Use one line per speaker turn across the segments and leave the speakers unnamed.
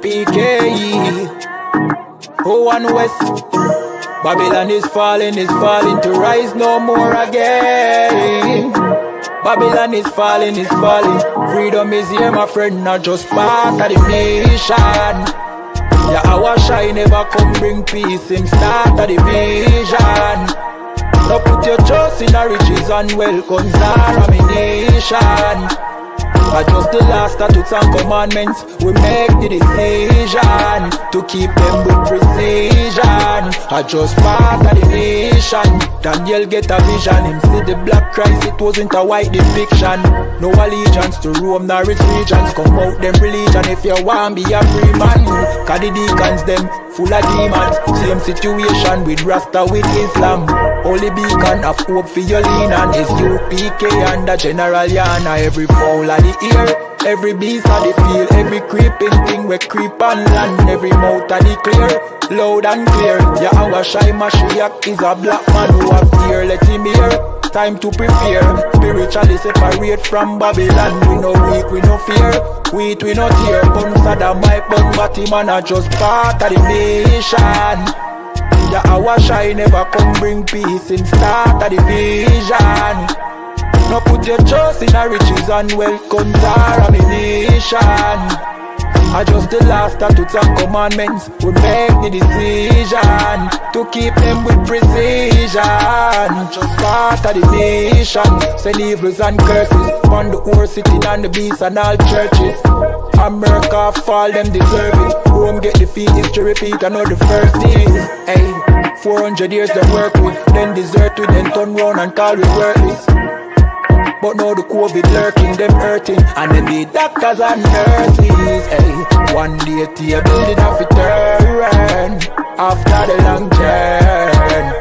I.S.U.P.K. Oh, one West. Babylon is falling to rise no more again. Babylon is falling. Freedom is here, my friend, not just part of the nation. Yeah, our shine never come bring peace, him start of the vision. Now put your trust in the riches and wealth, guns are ammunition. But just the last statutes and commandments, we make the decision to keep them with precision. I just part of the nation. Daniel get a vision, him see the black Christ, it wasn't a white depiction. No allegiance to Rome nor its regions, come out them religion if you want be a free man. Cause the deacons them full of demons, same situation with Rasta with Islam. Only beacon of hope for your lean and I.S.U.P.K and the General YAHANNA. Every fowl of the ear, every beast of the field, every creeping thing we creep on land, every mouth of the clear, loud and clear. Yeah, our shy Mashiach is a black man who have ear, let him hear. Time to prepare, spiritually separate from Babylon. We no weak, we no fear, we no tear. Bun Saddam, my bun Batman are just part of the nation. Yeah, our shine never come bring peace in start of the vision. Now put your trust in the riches and wealth, guns are ammunition. I just the last statutes and commandments, we make the decision to keep them with precision. Just part of the nation, send evils and curses on the whole city and the beasts and all churches. America fall, them deserve it. Rome get defeat, history repeat, I know the first days. Hey, 400 years they work with, then desert with, then turn round and call we worthless. But now the COVID lurking, them hurting, and them the doctors and nurses. Hey, one day to your building have to turn after the long journey.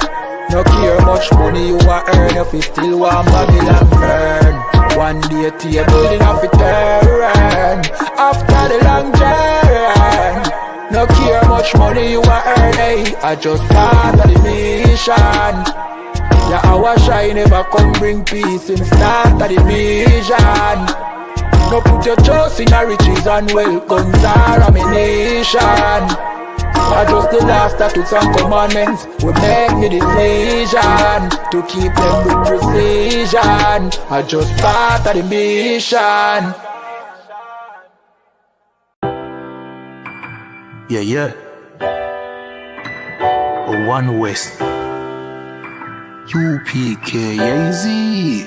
No care much money you want earn if you still want Babylon burn. One day to your building have to turn after the long journey. No care much money you want earn. Hey, I just part of the mission. Yeah, our shine never come bring peace in start of the vision. No put your trust in the riches and wealth, guns are ammunition. I just the last statutes and commandments, we make the decision to keep them with precision. I just part of the mission. Yeah. One West. U.P.K, easy.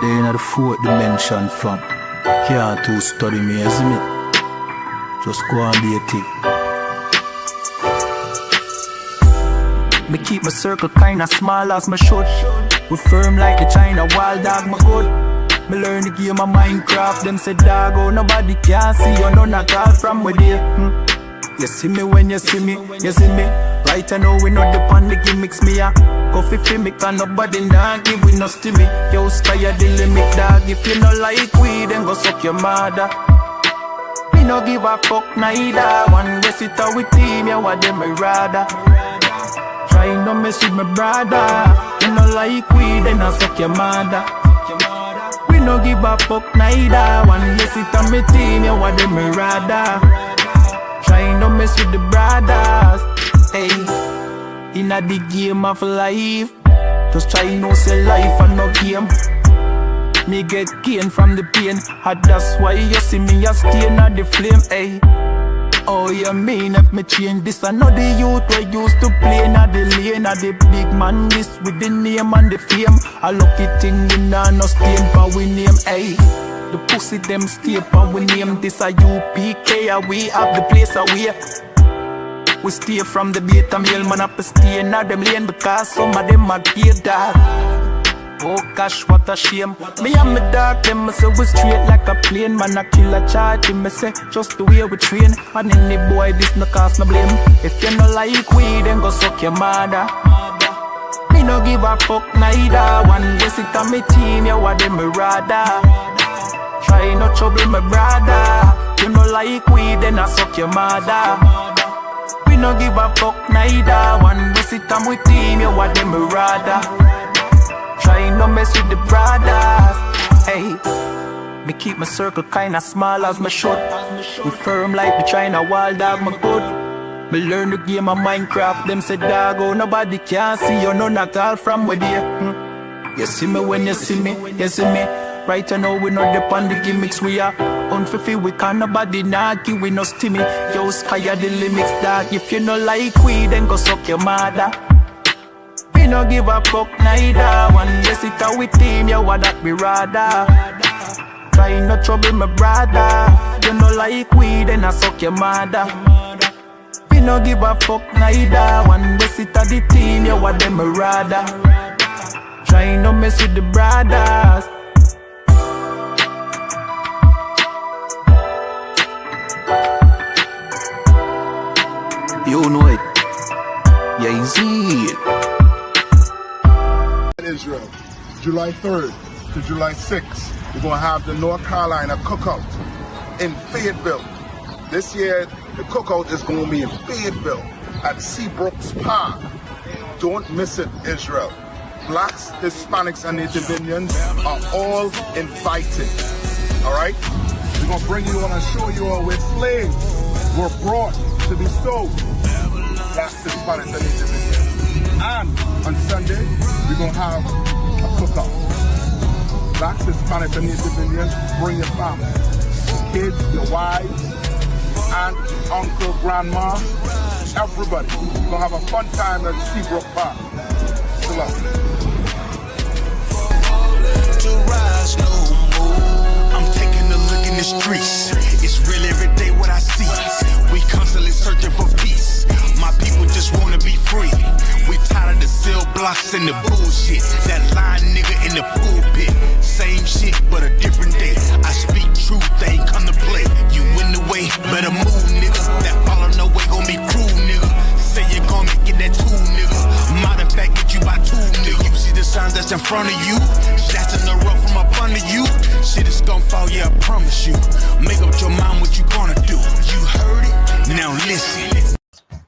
They in the fourth dimension fam. Can't too study me, isn't it? Just go and be a thing. Me keep my circle kinda small as my should. We firm like the China wild dog, my good. Me learn the game of Minecraft. Them say dog, oh nobody can see you, no knock out from where they. You see me when you see me, you see me. Right I know we not the pan the gimmicks me a coffee fi me can nobody nah give we no stimmy. Yo sky the limit dog. If you no like weed then go suck your mother. Me no give a fuck neither. One day sit out with team, yeah what them me rather. Try no mess with my brother. You no like weed then I suck your mother. We no give a fuck neither. One day sit on me team, yeah what them me rather. Try no mess with the brothers. Hey, inna the game of life, just try no say life and no game. Me get gain from the pain, and that's why you see me a stay at the flame. Hey, oh you mean if me change this? I know the youth we used to play in the lane, at the big man this with the name and the fame. A lucky thing we nah no stain for we name. Hey, the pussy them stay for we name. This a U.P.K, we have the place away. We stay from the beta male man up stay in them lane because some of them are gay dog. Oh gosh, what a shame. Me and my dog, them say we straight like a plane. Man a kill a charge, me say just the way we train. And any boy this no cause no blame. If you no like weed, then go suck your mother. Me no give a fuck neither. One day sit on me team, yeah what them me rather. Try no trouble my brother. You no like weed, then I suck your mother. We no give a fuck neither. One we sit on with team, you what them rather. Try no mess with the brothers. Hey, Me keep my circle kinda small as my shot. We firm like the China wall, dog, my good. Me learn the game of Minecraft, them say dog, oh, nobody can see you, none at all from where they. You see me when you see me, you see me. Right now we not depend the gimmicks, we are unfulfilled, we can't nobody not give we no stimmy. Yo, sky are the limits, dog. If you no like we, then go suck your mother. We no give a fuck neither. One yes it how we team, yo, what that we rather. Try no trouble, my brother. You no like we, then I suck your mother. We no give a fuck neither. One yes it how the team, yo, what them rather. Try no mess with the brothers. You know it. Yeah, you see it.
Israel, July 3rd to July 6th, we're going to have the North Carolina cookout in Fayetteville. This year, the cookout is going to be in Fayetteville at Seabrooks Park. Don't miss it, Israel. Blacks, Hispanics, and Native Indians are all invited. All right? We're going to bring you on and show you all where slaves were brought to be sold. Blacks, Hispanics, and Native Indians. And on Sunday, we're going to have a cookout. Blacks, Hispanics, and Native Indians, bring your family. Your kids, your wives, aunt, uncle, grandma, everybody. We're going to have a fun time at Seabrook Park. Shalom.
To rise no more. I'm taking a look in the streets. It's real every day what I see. We constantly searching for peace. My people just wanna be free. We tired of the cell blocks and the bullshit. That lying nigga in the pulpit. Same shit, but a different day. I speak truth, they ain't come to play. You in the way, better move, nigga. That follow no way gon' be cruel, nigga. Say you gon' make it that tool, nigga. Matter of fact, get you by two, nigga. You see the signs that's in front of you? Shots in the rough from up under you. Shit is gon' fall, yeah, I promise you. Make up your mind what you gonna do. You heard it? Now listen.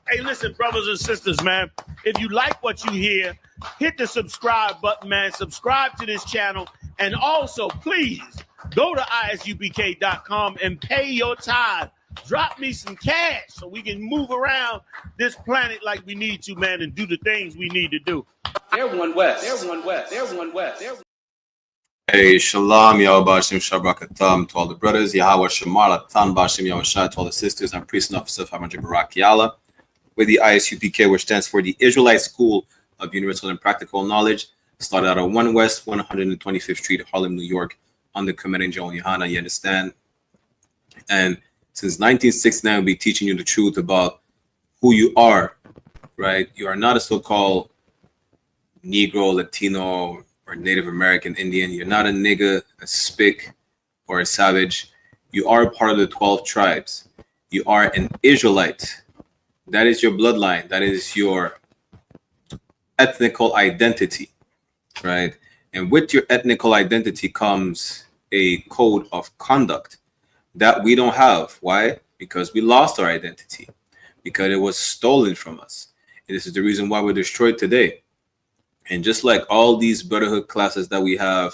Hey, listen, brothers and sisters, man. If you like what you hear, hit the subscribe button, man. Subscribe to this channel. And also, please, go to isupk.com and pay your tithe. Drop me some cash so we can move around this planet like we need to, man, and do the things we need to do.
They're one West. They're one West. They're one West. They're
Hey, Shalom, Yahweh Bashim Shabrakatam to all the brothers, Yahweh Shemar Latan Bashim Yahweh Shah to all the sisters and priests and officers of Hamad Barak Yala, with the I.S.U.P.K, which stands for the Israelite School of Universal and Practical Knowledge, started out on 1 West 125th Street, Harlem, New York, under Commanding General YAHANNA, you understand? And since 1969, we'll be teaching you the truth about who you are, right? You are not a so-called Negro, Latino, or Native American Indian. You're not a nigga, a spick, or a savage. You are part of the 12 tribes. You are an Israelite. That is your bloodline. That is your ethnical identity, right? And with your ethnical identity comes a code of conduct that we don't have. Why? Because we lost our identity, because it was stolen from us. And this is the reason why we're destroyed today. And just like all these Brotherhood classes that we have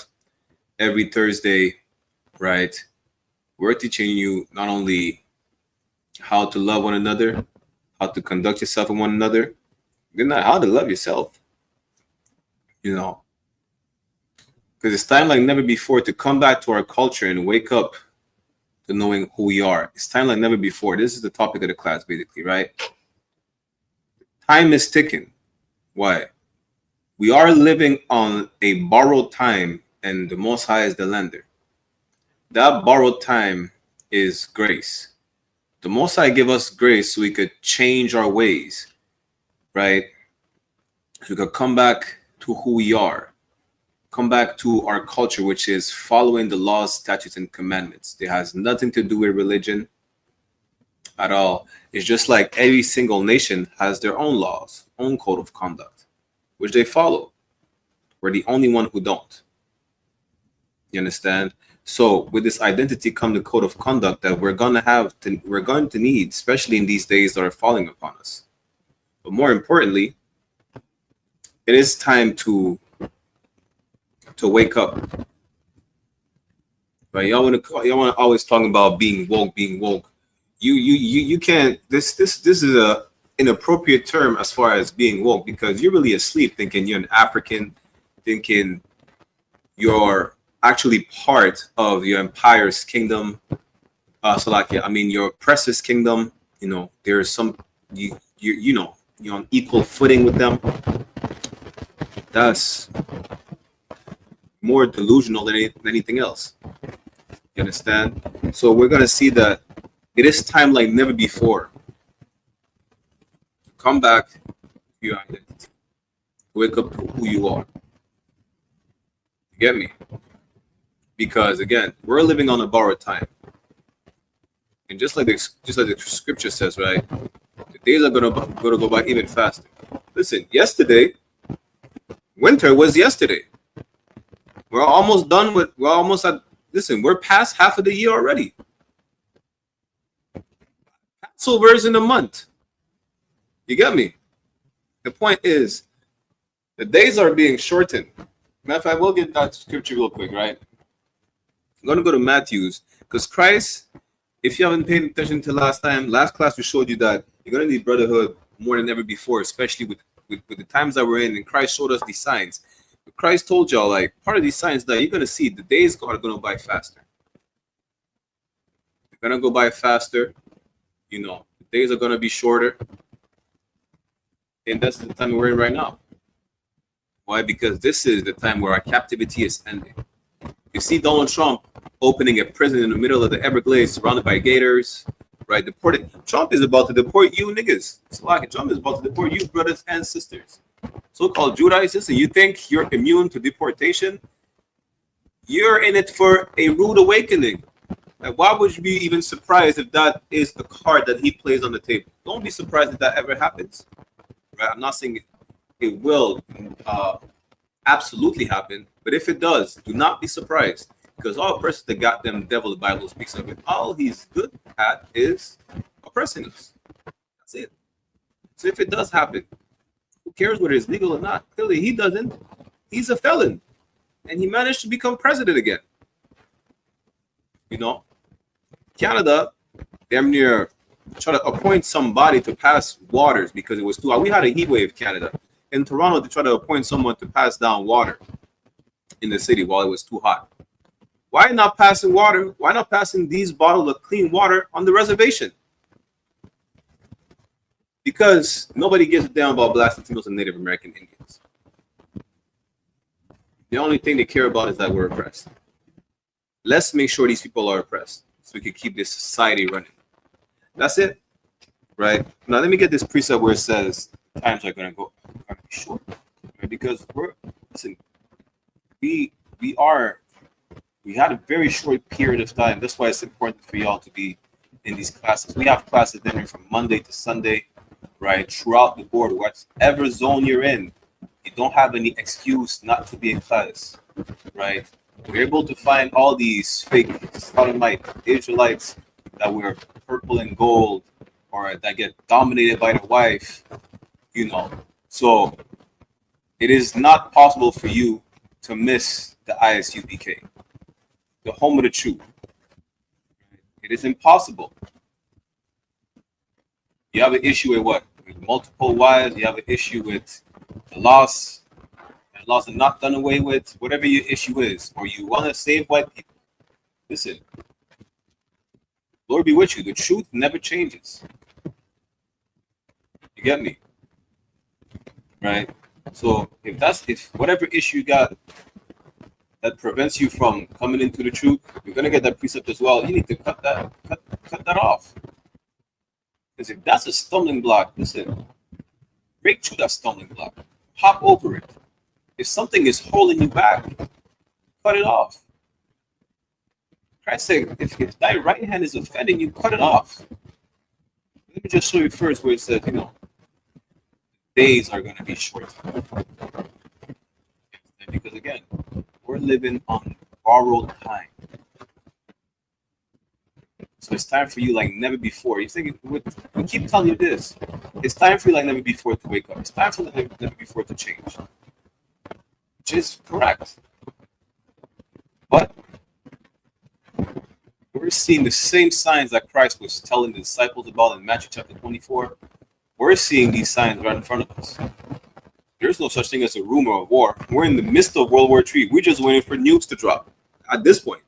every Thursday, right, we're teaching you not only how to love one another, how to conduct yourself with one another, good night, how to love yourself, you know, because it's time like never before to come back to our culture and wake up to knowing who we are. It's time like never before. This is the topic of the class, basically, right? Time is ticking. Why? We are living on a borrowed time, and the Most High is the lender. That borrowed time is grace. The Most High give us grace so we could change our ways, right? So we could come back to who we are, come back to our culture, which is following the laws, statutes, and commandments. It has nothing to do with religion at all. It's just like every single nation has their own laws, own code of conduct, which they follow. We're the only one who don't. You understand? So with this identity comes the code of conduct that we're going to need, especially in these days that are falling upon us. But more importantly, it is time to wake up. Right? Y'all want to always talking about being woke. You can't. This is a inappropriate term as far as being woke, because you're really asleep thinking you're an African, thinking you're actually part of your empire's kingdom. Your oppressor's kingdom. You know, there's some you're on equal footing with them. That's more delusional than anything else. You understand? So we're gonna see that it is time like never before. Come back to your identity. Wake up to who you are. You get me? Because again, we're living on a borrowed time. And just like the scripture says, right? The days are gonna go by even faster. Listen, winter was yesterday. We're almost done with. We're past half of the year already. Passover's in a month. You get me? The point is, the days are being shortened. Matter of fact, we'll get that scripture real quick, right? I'm going to go to Matthew's, because Christ, if you haven't paid attention to last class we showed you that you're going to need brotherhood more than ever before, especially with the times that we're in, and Christ showed us these signs. But Christ told y'all, like, part of these signs that you're going to see, the days are going to go by faster. They're going to go by faster. You know, the days are going to be shorter. And that's the time we're in right now. Why? Because this is the time where our captivity is ending. You see Donald Trump opening a prison in the middle of the Everglades, surrounded by gators, right? Trump is about to deport you niggas. Trump is about to deport you brothers and sisters. So-called Judaizers. Listen, you think you're immune to deportation? You're in it for a rude awakening. Like, why would you be even surprised if that is the card that he plays on the table? Don't be surprised if that ever happens. Right? I'm not saying it will absolutely happen, but if it does, do not be surprised, because all person the goddamn devil the Bible speaks of it, all he's good at is oppressing us. That's it. So if it does happen, who cares whether it's legal or not? Clearly he doesn't. He's a felon, and he managed to become president again. You know, Canada damn near try to appoint somebody to pass waters because it was too hot. We had a heat wave, Canada. In Toronto, they tried to appoint someone to pass down water in the city while it was too hot. Why not passing water? Why not passing these bottles of clean water on the reservation? Because nobody gives a damn about Blacks, Latinos, and Native American Indians. The only thing they care about is that we're oppressed. Let's make sure these people are oppressed so we can keep this society running. That's it, right? Now let me get this precept where it says times are going to be short, right? Because we had a very short period of time. That's why it's important for y'all to be in these classes. We have classes then from Monday to Sunday, right? Throughout the board, whatever zone you're in, you don't have any excuse not to be in class, right? We're able to find all these fake Sodomite Israelites that wear purple and gold, or that get dominated by the wife, you know. So it is not possible for you to miss the I.S.U.P.K, the home of the truth. It is impossible. You have an issue with what? With multiple wives. You have an issue with the loss. And laws are not done away with. Whatever your issue is, or you want to save white people. Listen, Lord be with you. The truth never changes. You get me? Right? So if whatever issue you got that prevents you from coming into the truth, you're gonna get that precept as well. You need to cut that off. Because if that's a stumbling block, listen, break through that stumbling block. Hop over it. If something is holding you back, cut it off. Christ said, if thy right hand is offending you, cut it off. Let me just show you first where it says, you know, days are going to be short. Because again, we're living on borrowed time. So it's time for you like never before. You think we keep telling you this. It's time for you like never before to wake up. It's time for you like never before to change. Which is correct. But we're seeing the same signs that Christ was telling the disciples about in Matthew chapter 24. We're seeing these signs right in front of us. There's no such thing as a rumor of war. We're in the midst of World War III. We're just waiting for nukes to drop at this point.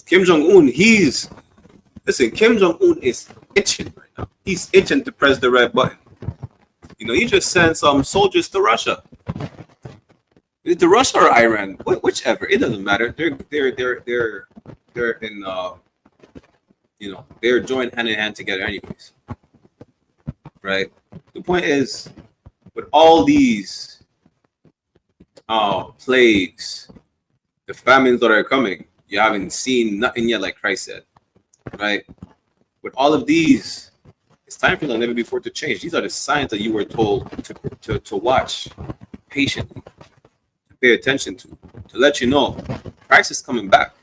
Kim Jong-un, Kim Jong-un is itching right now. He's itching to press the red button. You know, he just sent some soldiers to Russia. To Russia or Iran, whichever, it doesn't matter. They're in they're joined hand in hand together anyways. Right? The point is, with all these plagues, the famines that are coming, you haven't seen nothing yet, like Christ said. Right? With all of these, it's time for them never before to change. These are the signs that you were told to watch patiently, to pay attention to let you know Christ is coming back.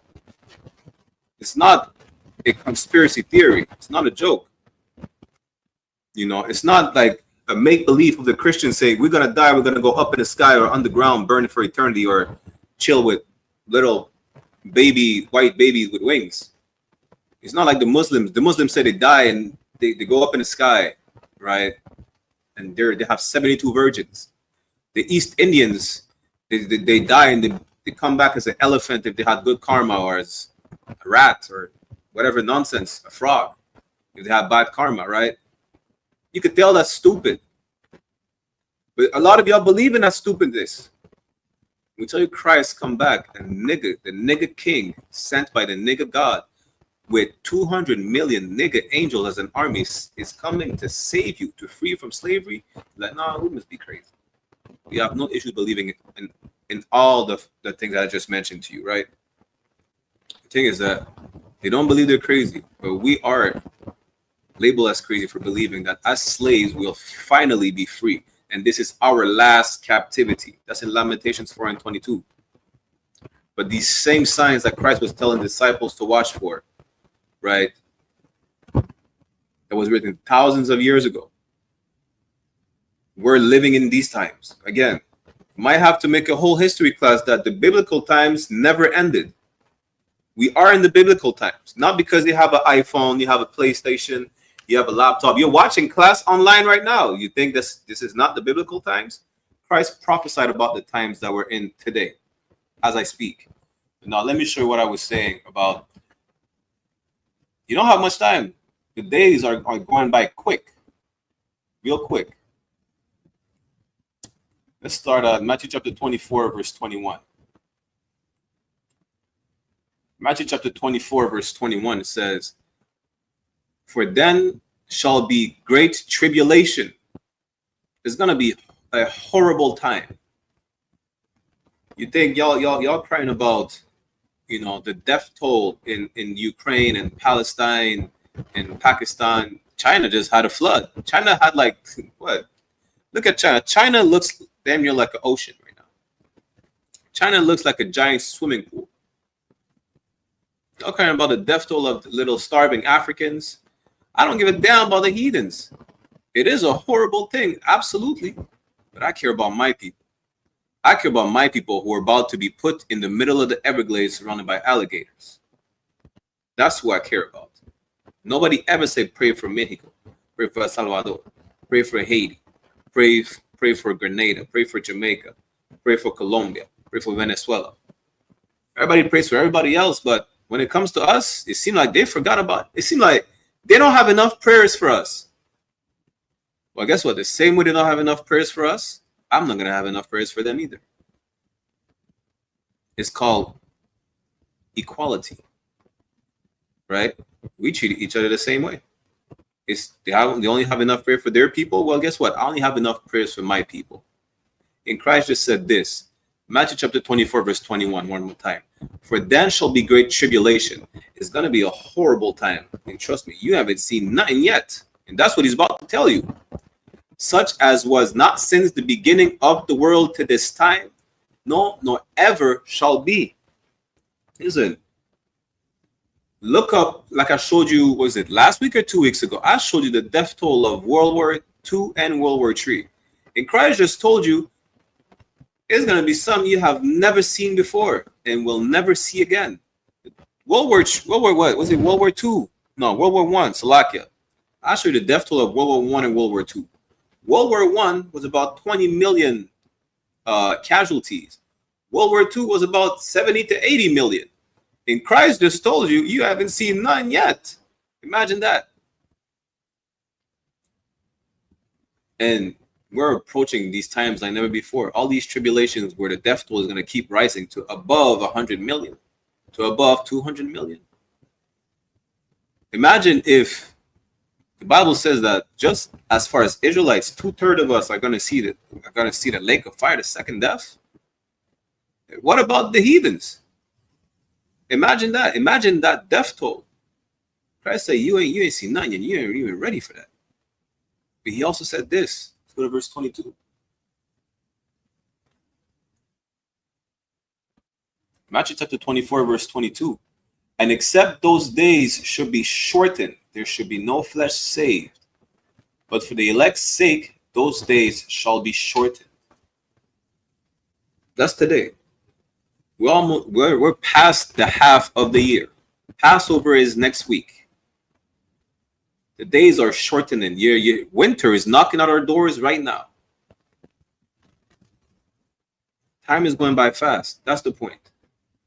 It's not a conspiracy theory. It's not a joke. You know, it's not like a make-believe of the Christians saying we're gonna die, we're gonna go up in the sky or underground, burning for eternity, or chill with little white babies with wings. It's not like the Muslims. The Muslims say they die and they go up in the sky, right? And they have 72 virgins. The East Indians, they die and they come back as an elephant if they had good karma, or as a rat, or whatever nonsense, a frog, if they have bad karma, right? You could tell that's stupid. But a lot of y'all believe in that stupidness. We tell you Christ come back, and the nigga king sent by the nigga God with 200 million nigga angels as an army is coming to save you, to free you from slavery. Like, nah, we must be crazy. We have no issue believing in all the things that I just mentioned to you, right? The thing is that they don't believe they're crazy, but we are labeled as crazy for believing that as slaves we'll finally be free, and this is our last captivity. That's in Lamentations 4:22. But these same signs that Christ was telling disciples to watch for, right, that was written thousands of years ago, we're living in these times. Again, might have to make a whole history class that the biblical times never ended. We are in the biblical times, not because you have an iPhone, you have a PlayStation, you have a laptop. You're watching class online right now. You think this is not the biblical times? Christ prophesied about the times that we're in today as I speak. Now, let me show you what I was saying about, you don't have much time. The days are going by quick, real quick. Let's start at Matthew chapter 24, verse 21. Matthew chapter 24, verse 21, it says, "For then shall be great tribulation." It's gonna be a horrible time. You think y'all crying about, you know, the death toll in Ukraine and Palestine and Pakistan. China just had a flood. China had like what? Look at China. China looks damn near like an ocean right now. China looks like a giant swimming pool. Y'all caring about the death toll of the little starving Africans. I don't give a damn about the heathens. It is a horrible thing, absolutely. But I care about my people. I care about my people who are about to be put in the middle of the Everglades surrounded by alligators. That's who I care about. Nobody ever said pray for Mexico, pray for El Salvador, pray for Haiti, pray for Grenada, pray for Jamaica, pray for Colombia, pray for Venezuela. Everybody prays for everybody else, but when it comes to us, it seems like they forgot about it. It seems like they don't have enough prayers for us. Well, guess what? The same way they don't have enough prayers for us, I'm not going to have enough prayers for them either. It's called equality, right? We treat each other the same way. They only have enough prayer for their people. Well, guess what? I only have enough prayers for my people. And Christ just said this, Matthew chapter 24, verse 21, one more time. "For then shall be great tribulation." It's going to be a horrible time. And trust me, you haven't seen nothing yet. And that's what he's about to tell you. "Such as was not since the beginning of the world to this time, no, nor ever shall be." Listen, look up, like I showed you, was it last week or 2 weeks ago? I showed you the death toll of World War II and World War III. And Christ just told you, it's going to be something you have never seen before and will never see again. World War what? Was it World War II? No, World War One, Slovakia. I showed you the death toll of World War One and World War II. World War One was about 20 million casualties. World War II was about 70 to 80 million. And Christ just told you, you haven't seen none yet. Imagine that. And we're approaching these times like never before. All these tribulations where the death toll is going to keep rising to above 100 million, to above 200 million. Imagine if the Bible says that just as far as Israelites, 2/3 of us are going to see the lake of fire, the second death. What about the heathens? Imagine that. Imagine that death toll. Christ said, you ain't seen nothing, and you ain't even ready for that. But he also said this. Let's go to verse 22. Matthew chapter 24, verse 22. And except those days should be shortened, there should be no flesh saved. But for the elect's sake, those days shall be shortened. That's today. We're past the half of the year. Passover is next week. The days are shortening. Winter is knocking at our doors right now. Time is going by fast. That's the point.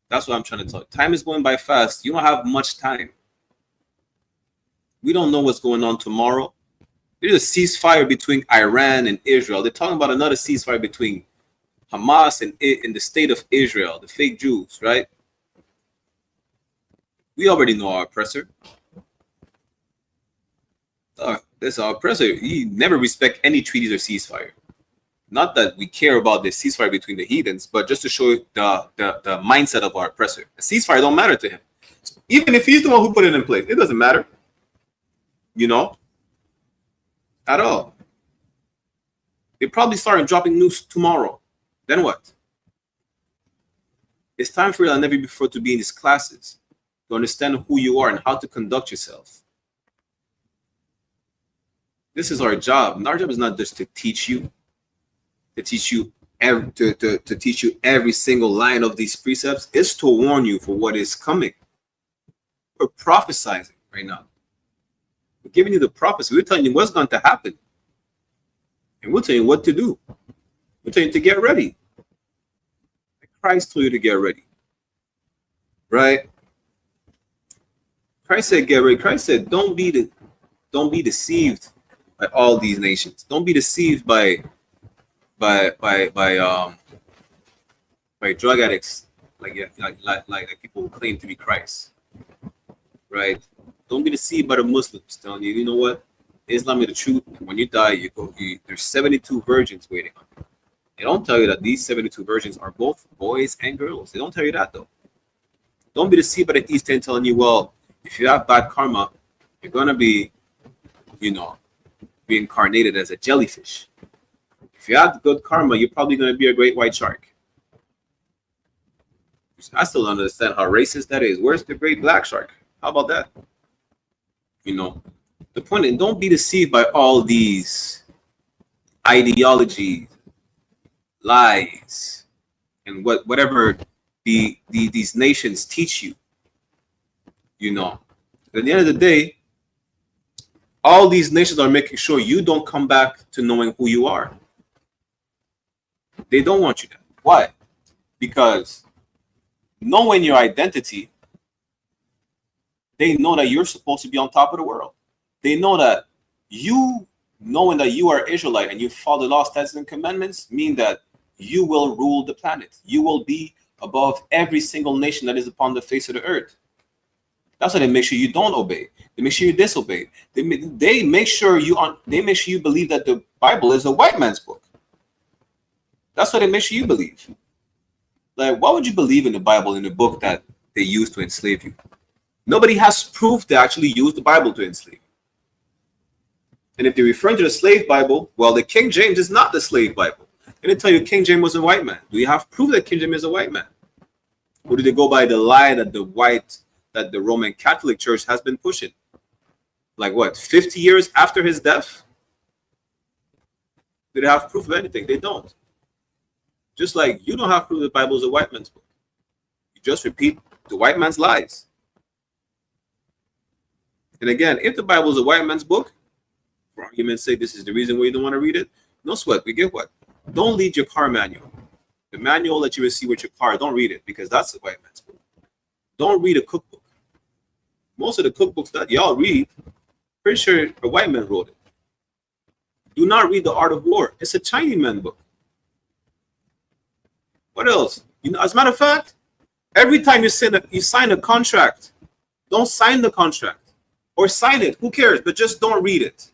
That's what I'm trying to tell you. Time is going by fast. You don't have much time. We don't know what's going on tomorrow. There's a ceasefire between Iran and Israel. They're talking about another ceasefire between Hamas and the state of Israel, the fake Jews, right? We already know our oppressor. That's our oppressor. He never respect any treaties or ceasefire. Not that we care about the ceasefire between the heathens, but just to show the mindset of our oppressor. A ceasefire don't matter to him. Even if he's the one who put it in place, it doesn't matter. You know? At all. They probably start dropping news tomorrow. Then what? It's time for you like never before to be in these classes, to understand who you are and how to conduct yourself. This is our job. And our job is not just to teach you, to teach you every single line of these precepts. It's to warn you for what is coming. We're prophesizing right now. We're giving you the prophecy. We're telling you what's going to happen. And we'll tell you what to do. We'll tell you to get ready. Christ told you to get ready. Right? Christ said get ready. Christ said don't be deceived by all these nations. Don't be deceived by drug addicts like people who claim to be Christ. Right? Don't be deceived by the Muslims telling you, you know what? Islam is the truth. And when you die, there's 72 virgins waiting on you. They don't tell you that these 72 virgins are both boys and girls. They don't tell you that, though. Don't be deceived by the East End telling you, well, if you have bad karma, you're going to be, reincarnated as a jellyfish. If you have good karma, you're probably going to be a great white shark. I still don't understand how racist that is. Where's the great black shark? How about that? The point is, don't be deceived by all these ideologies, lies, and whatever these nations teach you. At the end of the day, all these nations are making sure you don't come back to knowing who you are. They don't want you to. Why? Because knowing your identity, they know that you're supposed to be on top of the world. They know that you knowing that you are Israelite and you follow the law, statutes, and commandments mean that you will rule the planet. You will be above every single nation that is upon the face of the earth. That's why they make sure you don't obey. They make sure you disobey. They make sure you believe that the Bible is a white man's book. That's what they make sure you believe. Like, why would you believe in the Bible, in the book that they used to enslave you? Nobody has proof they actually used the Bible to enslave you. And if they're referring to the slave Bible, well, the King James is not the slave Bible. And they tell you King James was a white man. Do you have proof that King James is a white man? Or do they go by the lie that the Roman Catholic Church has been pushing? Like what, 50 years after his death? Do they have proof of anything? They don't. Just like you don't have proof the Bible is a white man's book. You just repeat the white man's lies. And again, if the Bible is a white man's book, for argument's sake, this is the reason why you don't want to read it. No sweat. We get what? Don't read your car manual. The manual that you receive with your car, don't read it because that's a white man's book. Don't read a cookbook. Most of the cookbooks that y'all read, pretty sure a white man wrote it. Do not read The Art of War. It's a Chinese man book. What else? You know, as a matter of fact, every time you sign a contract, don't sign the contract or sign it. Who cares? But just don't read it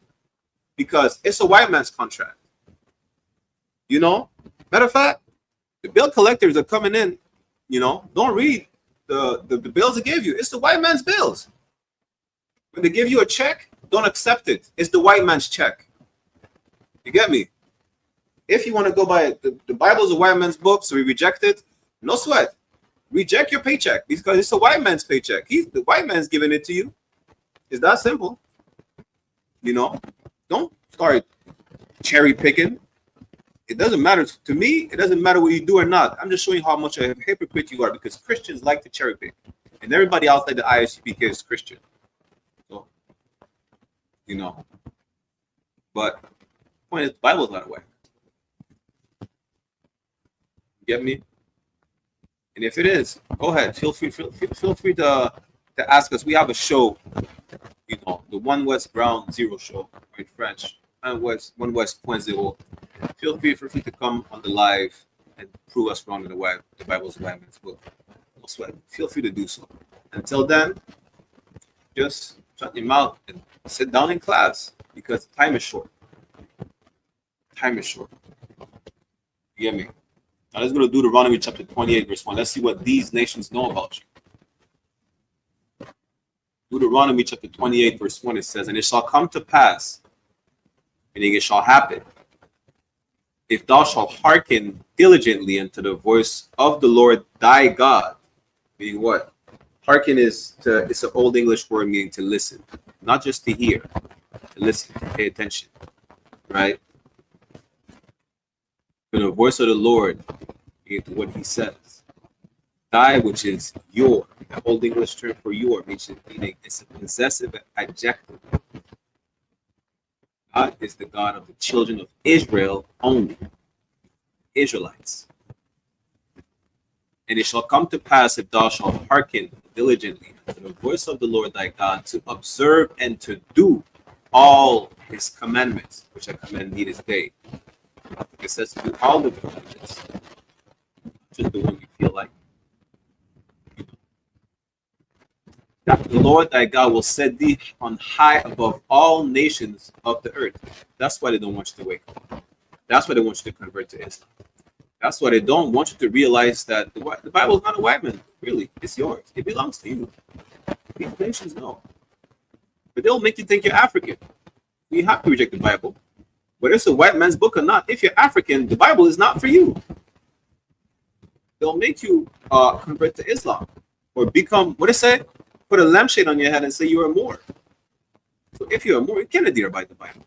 because it's a white man's contract. You know, matter of fact, the bill collectors are coming in. You know, don't read the bills they give you. It's the white man's bills. When they give you a check, don't accept it. It's the white man's check. You get me? If you want to go by the Bible is a white man's book, so we reject it. No sweat. Reject your paycheck because it's a white man's paycheck. The white man's giving it to you. It's that simple. You know, don't start cherry picking. It doesn't matter to me. It doesn't matter what you do or not. I'm just showing how much of a hypocrite you are because Christians like to cherry pick, and everybody outside the I.S.U.P.K is Christian. So, you know, but the point is, the Bible's not a way. Get me? And if it is, go ahead. Feel free to ask us. We have a show, you know, the One West Ground Zero show in French, and One West Point Zero. Feel free to come on the live and prove us wrong in the Bible's white man's book. No sweat. Feel free to do so. Until then, just shut your mouth and sit down in class because time is short. Time is short. You get me? Now let's go to Deuteronomy chapter 28, verse 1. Let's see what these nations know about you. Deuteronomy chapter 28, verse 1, it says, and it shall come to pass, meaning it shall happen, if thou shalt hearken diligently unto the voice of the Lord thy God, meaning what? Hearken it's an old English word meaning to listen, not just to hear, to listen, to pay attention, right? To the voice of the Lord, to what he says. Thy, which is your, the old English term for your, meaning it's a possessive adjective. God is the God of the children of Israel only, Israelites. And it shall come to pass if thou shalt hearken diligently to the voice of the Lord thy God to observe and to do all his commandments, which I command thee this day. It says to do all the commandments, just the one you feel like. That the Lord thy God will set thee on high above all nations of the earth. That's why they don't want you to wake up. That's why they want you to convert to Islam. That's why they don't want you to realize that the Bible is not a white man. Really, it's yours. It belongs to you. These nations know. But they'll make you think you're African. You have to reject the Bible. Whether it's a white man's book or not, if you're African, the Bible is not for you. They'll make you convert to Islam or become, what it say? Put a lampshade on your head and say you're a Moor. So if you're a Moor, you can't adhere by the Bible.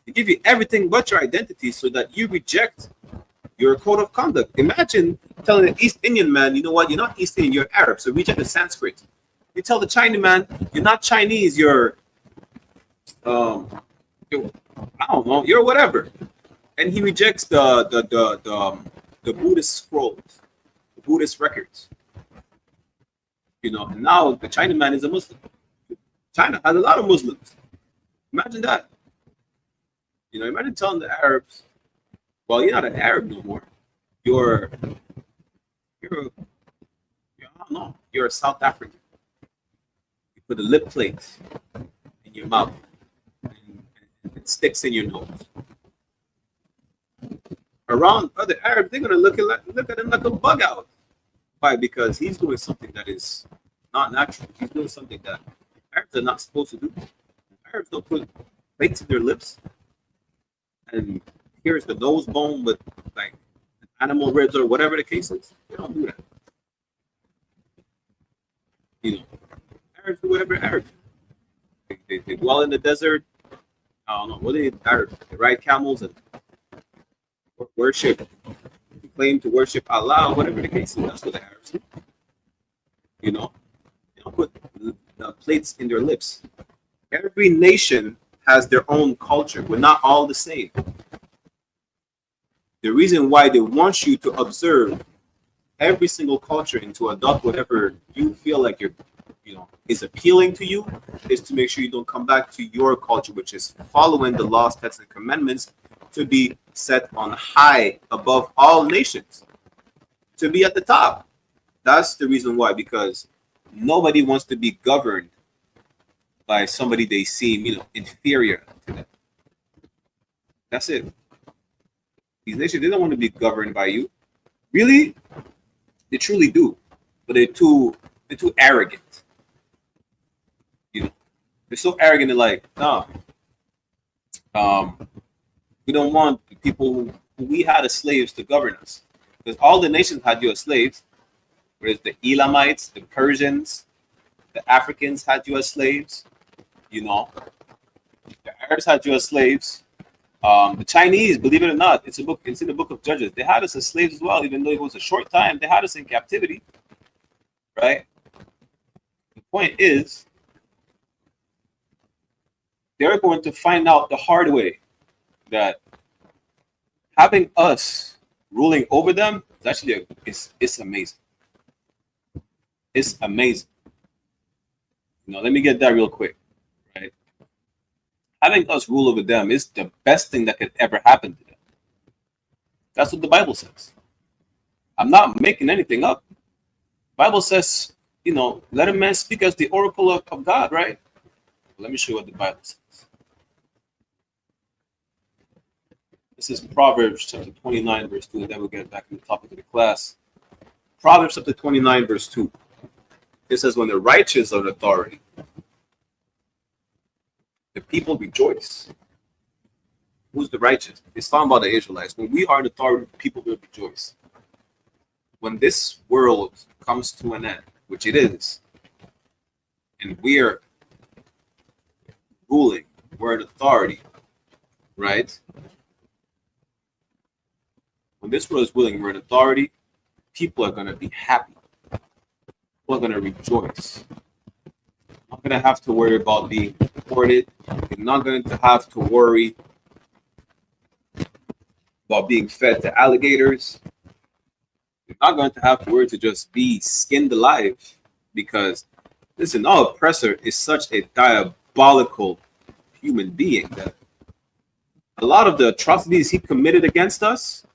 They give you everything but your identity so that you reject your code of conduct. Imagine telling an East Indian man, you know what, you're not East Indian, you're Arab, so reject the Sanskrit. You tell the Chinese man, you're not Chinese, you're I don't know, you're whatever. And he rejects the Buddhist scrolls, the Buddhist records. You know, and now the China man is a Muslim. China has a lot of Muslims. Imagine that. You know, imagine telling the Arabs, well, you're not an Arab no more. You're I don't know, you're a South African. You put a lip plate in your mouth and it sticks in your nose. Around other Arabs, they're gonna look at him like a bug out. Why? Because he's doing something that is not natural. He's doing something that Arabs are not supposed to do. Arabs don't put plates in their lips. And here's the nose bone with like animal ribs or whatever the case is. They don't do that. You know, Arabs do whatever Arabs do. They dwell in the desert. I don't know. What are they Arabs? They ride camels and worship. Claim to worship Allah, whatever the case is. That's what the Arabs do. You know, they don't put the plates in their lips. Every nation has their own culture. We're not all the same. The reason why they want you to observe every single culture and to adopt whatever you feel like is appealing to you is to make sure you don't come back to your culture, which is following the laws, statutes, and commandments to be set on high above all nations, to be at the top. That's the reason why, because nobody wants to be governed by somebody they seem, inferior to them. That's it. These nations, they don't want to be governed by you. Really? They truly do. But they're too arrogant. They're so arrogant, they're like, no. We don't want the people who we had as slaves to govern us. Because all the nations had you as slaves. Whereas the Elamites, the Persians, the Africans had you as slaves. The Arabs had you as slaves. The Chinese, believe it or not, it's in the book of Judges. They had us as slaves as well, even though it was a short time. They had us in captivity, right? The point is, they're going to find out the hard way that having us ruling over them is actually it's amazing. It's amazing. Let me get that real quick, right? Having us rule over them is the best thing that could ever happen to them. That's what the Bible says. I'm not making anything up. The Bible says, let a man speak as the oracle of God, right? Let me show you what the Bible says. This is Proverbs chapter 29, verse 2, and then we'll get back to the topic of the class. Proverbs chapter 29, verse 2. It says, when the righteous are in authority, the people rejoice. Who's the righteous? It's talking about the Israelites. When we are in authority, people will rejoice. When this world comes to an end, which it is, and we are ruling, we're in authority, right? When this world is willing, we're in authority, people are going to be happy. People are going to rejoice. Not going to have to worry about being deported. You're not going to have to worry about being fed to alligators. You're not going to have to worry to just be skinned alive, because, listen, our oppressor is such a diabolical human being that a lot of the atrocities he committed against us,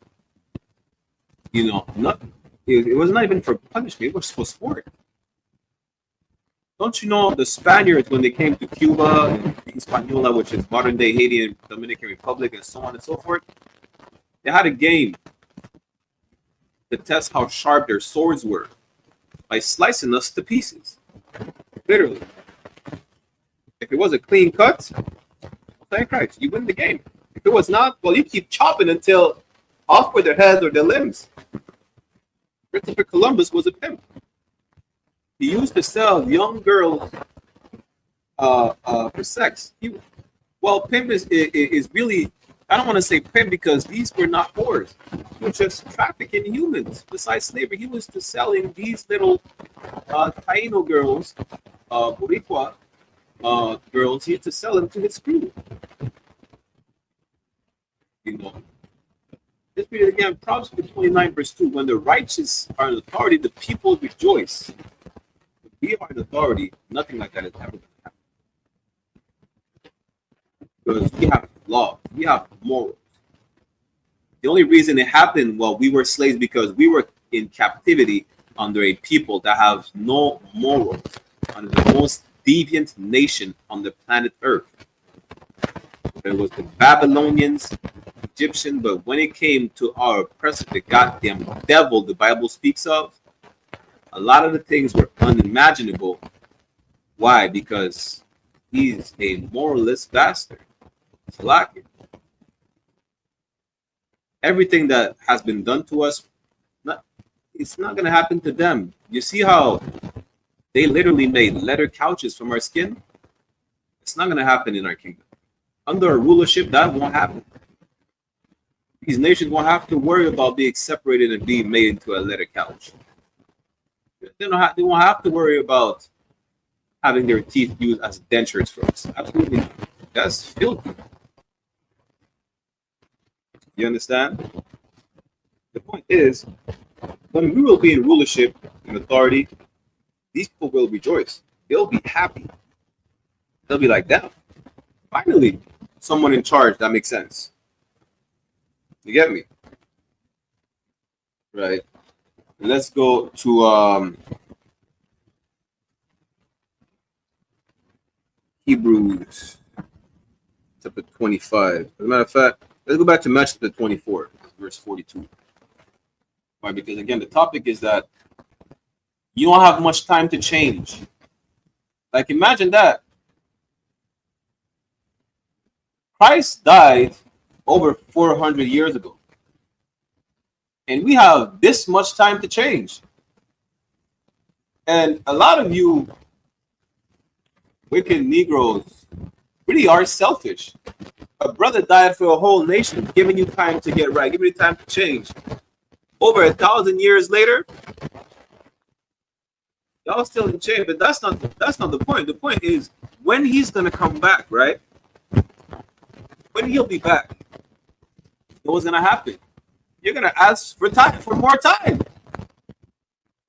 it was not even for punishment, it was for sport. Don't you know the Spaniards, when they came to Cuba and Hispaniola, which is modern day Haiti and Dominican Republic and so on and so forth, they had a game to test how sharp their swords were by slicing us to pieces. Literally. If it was a clean cut, thank Christ, you win the game. If it was not, well, you keep chopping until off with their heads or their limbs. Christopher Columbus was a pimp. He used to sell young girls for sex. Pimp is really, I don't want to say pimp, because these were not whores. He was just trafficking humans. Besides slavery, he was just selling these little Taino girls, Boricua girls. He used to sell them to his crew. Let's read it again. Proverbs 29, verse 2. When the righteous are in authority, the people rejoice. When we are in authority, nothing like that is ever going to happen. Because we have law, we have morals. The only reason it happened while we were slaves, because we were in captivity under a people that have no morals, under the most deviant nation on the planet Earth. There was the Babylonians, Egyptian, but when it came to our oppressor, the goddamn devil the Bible speaks of, a lot of the things were unimaginable. Why? Because he's a moralist bastard. It's lacking. Everything that has been done to us, it's not going to happen to them. You see how they literally made leather couches from our skin? It's not going to happen in our kingdom. Under our rulership, that won't happen. These nations won't have to worry about being separated and being made into a leather couch. They won't have to worry about having their teeth used as dentures for us. Absolutely not. That's filthy. You understand? The point is, when we will be in rulership and authority, these people will rejoice. They'll be happy. They'll be like, damn, finally, someone in charge that makes sense. You get me? Right. Let's go to Hebrews chapter 25. As a matter of fact, let's go back to Matthew chapter 24, verse 42. Right, because again, the topic is that you don't have much time to change. Like, imagine that. Christ died over 400 years ago. And we have this much time to change. And a lot of you wicked Negroes really are selfish. A brother died for a whole nation, giving you time to get right, giving you time to change. Over 1,000 years later, y'all still in chain. But that's not the point. The point is when he's gonna come back, right? When he'll be back, what's gonna happen? You're gonna ask for time, for more time.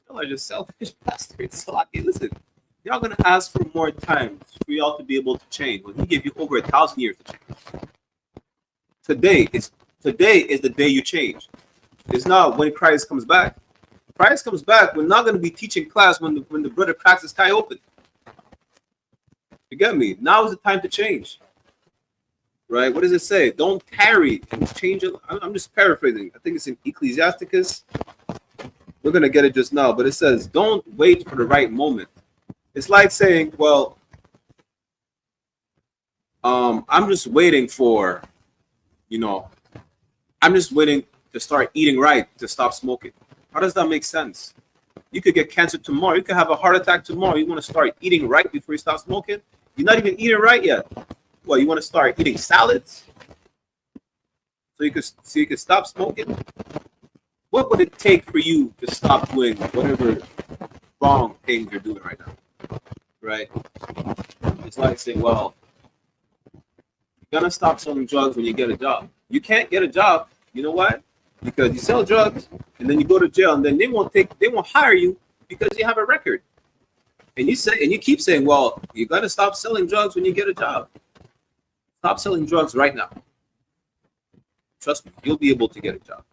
Y'all are just selfish bastards. So listen, y'all gonna ask for more time for y'all to be able to change. When he gave you over 1,000 years to change. Today is the day you change. It's not when Christ comes back. Christ comes back, we're not gonna be teaching class when the brother cracks his tie open. You get me? Now is the time to change. Right? What does it say? Don't tarry and change it. I'm just paraphrasing. I think it's in Ecclesiasticus. We're going to get it just now, but it says, don't wait for the right moment. It's like saying, well, I'm just waiting for, I'm just waiting to start eating right to stop smoking. How does that make sense? You could get cancer tomorrow. You could have a heart attack tomorrow. You want to start eating right before you stop smoking? You're not even eating right yet. Well, you want to start eating salads so you could stop smoking? What would it take for you to stop doing whatever wrong things you're doing right now? Right? It's like saying, well, you're gonna stop selling drugs when you get a job. You can't get a job. You know why? Because you sell drugs and then you go to jail and then they won't hire you because you have a record. And you keep saying, well, you gotta stop selling drugs when you get a job. Stop selling drugs right now. Trust me, you'll be able to get a job.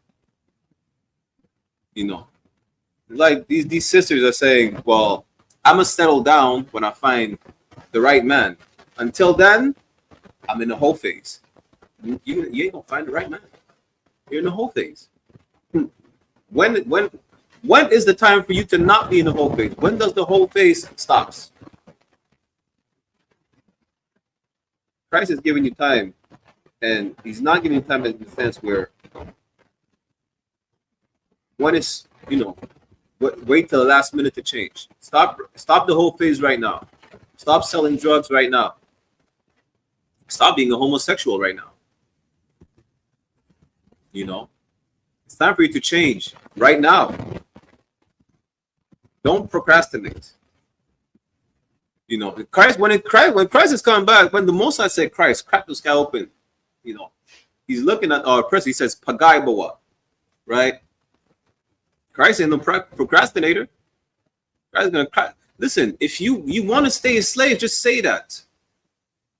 Like these sisters are saying, well, I'm gonna settle down when I find the right man. Until then, I'm in the whole phase. You ain't gonna find the right man. You're in the whole phase. When is the time for you to not be in the whole phase? When does the whole phase stops? Christ is giving you time, and he's not giving you time in the sense where one is, wait till the last minute to change. Stop the whole phase right now. Stop selling drugs right now. Stop being a homosexual right now. It's time for you to change right now. Don't procrastinate. Christ, when Christ is coming back, when the Most High said Christ, crack the sky open, he's looking at our person. He says, Pagai Bawa, right? Christ ain't no procrastinator. Christ is gonna crack. Listen, if you want to stay a slave, just say that.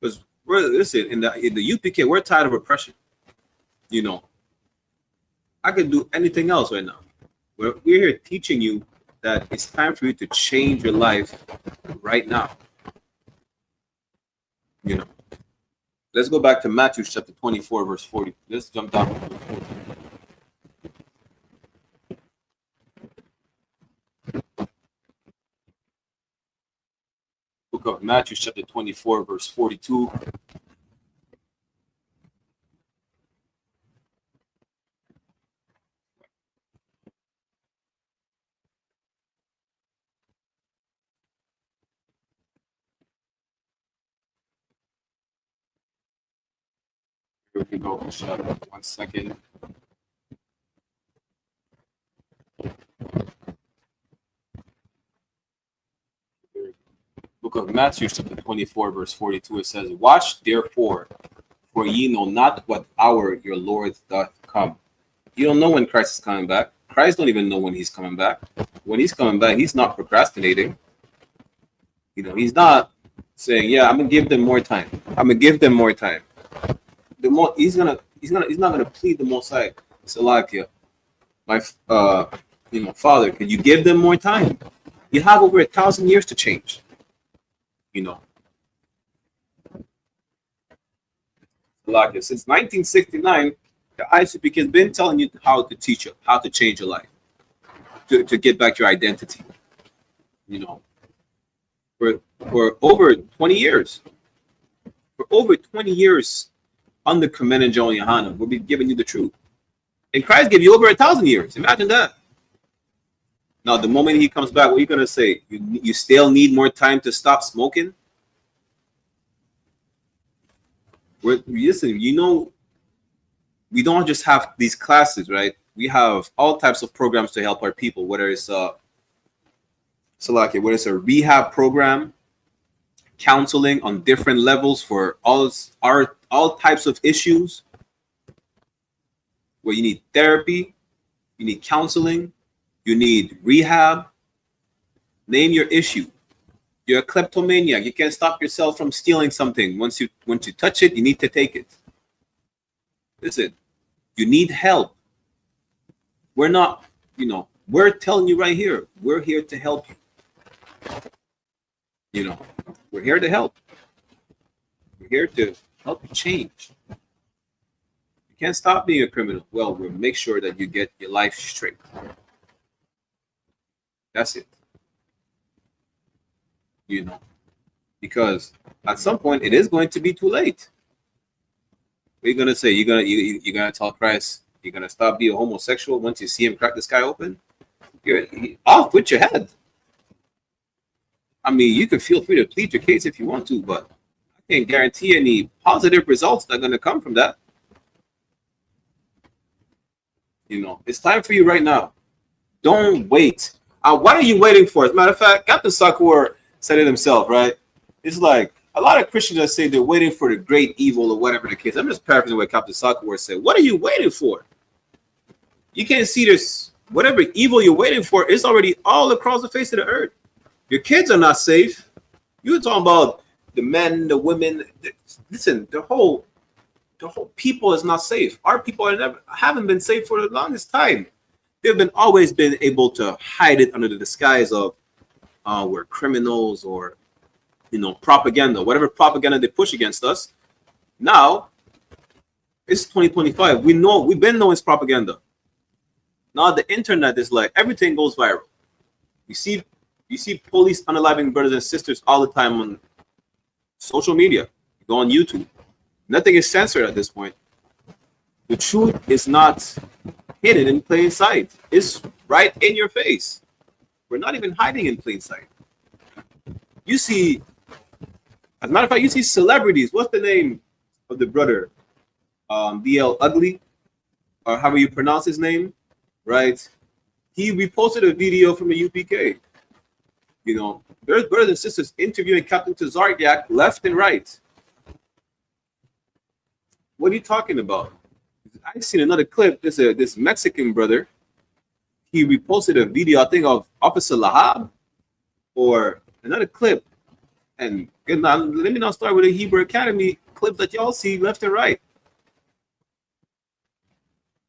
Because listen, in the UPK, we're tired of oppression. I could do anything else right now. We're here teaching you that it's time for you to change your life right now. Let's go back to Matthew chapter 24, verse 40. Let's jump down to verse 40. Book of Matthew chapter 24, verse 42. Here we go. 1 second. Book book of Matthew, chapter 24, verse 42, it says, "Watch therefore, for ye know not what hour your Lord doth come." You don't know when Christ is coming back. Christ don't even know when he's coming back. When he's coming back, he's not procrastinating. He's not saying, "Yeah, I'm gonna give them more time. I'm gonna give them more time." He's not gonna plead the Most High. Salakia, my Father, could you give them more time? You have over 1,000 years to change. Salakia, since 1969, the ISUPK has been telling you how to teach you, how to change your life, to get back your identity. For over 20 years. For over 20 years, under Commander General YAHANNA, we'll be giving you the truth. And Christ gave you over 1,000 years. Imagine that. Now, the moment he comes back, what are you going to say? You still need more time to stop smoking? Listen, we don't just have these classes, right? We have all types of programs to help our people, whether it's a rehab program, counseling on different levels for all types of issues, where you need therapy, you need counseling, you need rehab. Name your issue. You're a kleptomaniac. You can't stop yourself from stealing something. Once you touch it, you need to take it. Listen, you need help. We're not, we're telling you right here, we're here to help you. We're here to help. We're here to help you change. You can't stop being a criminal. Well, we'll make sure that you get your life straight. That's it. Because at some point it is going to be too late. What are you gonna say? You're gonna tell Christ you're gonna stop being a homosexual once you see him crack the sky open? You're off with your head. I mean, you can feel free to plead your case if you want to, but I can't guarantee any positive results that are gonna come from that. It's time for you right now. Don't wait. What are you waiting for? As a matter of fact, Captain Sakur said it himself, right? It's like a lot of Christians that say they're waiting for the great evil or whatever the case. I'm just paraphrasing what Captain Sakur said. What are you waiting for? You can't see this. Whatever evil you're waiting for is already all across the face of the earth. Your kids are not safe. You're talking about the men, the women. Listen, the whole people is not safe. Our people haven't been safe for the longest time. They've always been able to hide it under the disguise of we're criminals or propaganda, whatever propaganda they push against us. Now it's 2025. We've been knowing it's propaganda. Now the internet is like everything goes viral. You see police unaliving brothers and sisters all the time on social media. You go on YouTube. Nothing is censored at this point. The truth is not hidden in plain sight. It's right in your face. We're not even hiding in plain sight. You see, as a matter of fact, you see celebrities. What's the name of the brother? BL Ugly, or however you pronounce his name, right? He reposted a video from the UPK. There's brothers and sisters interviewing Captain Tazaryak left and right. What are you talking about? I've seen another clip. There's this Mexican brother. He reposted a video, I think, of Officer Lahab, or another clip. And let me not start with the Hebrew Academy clips that y'all see left and right.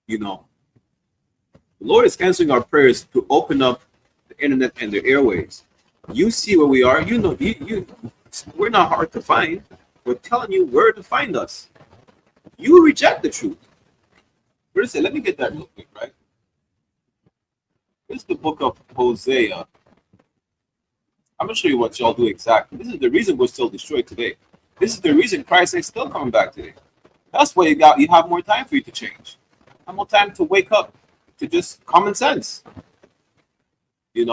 The Lord is answering our prayers to open up the internet and the airways. You see where we are. We're not hard to find. We're telling you where to find us. You reject the truth. Let me get that real quick, right? This is the book of Hosea. I'm going to show you what y'all do exactly. This is the reason we're still destroyed today. This is the reason Christ is still coming back today. That's why you have more time for you to change. Have more time to wake up to just common sense. This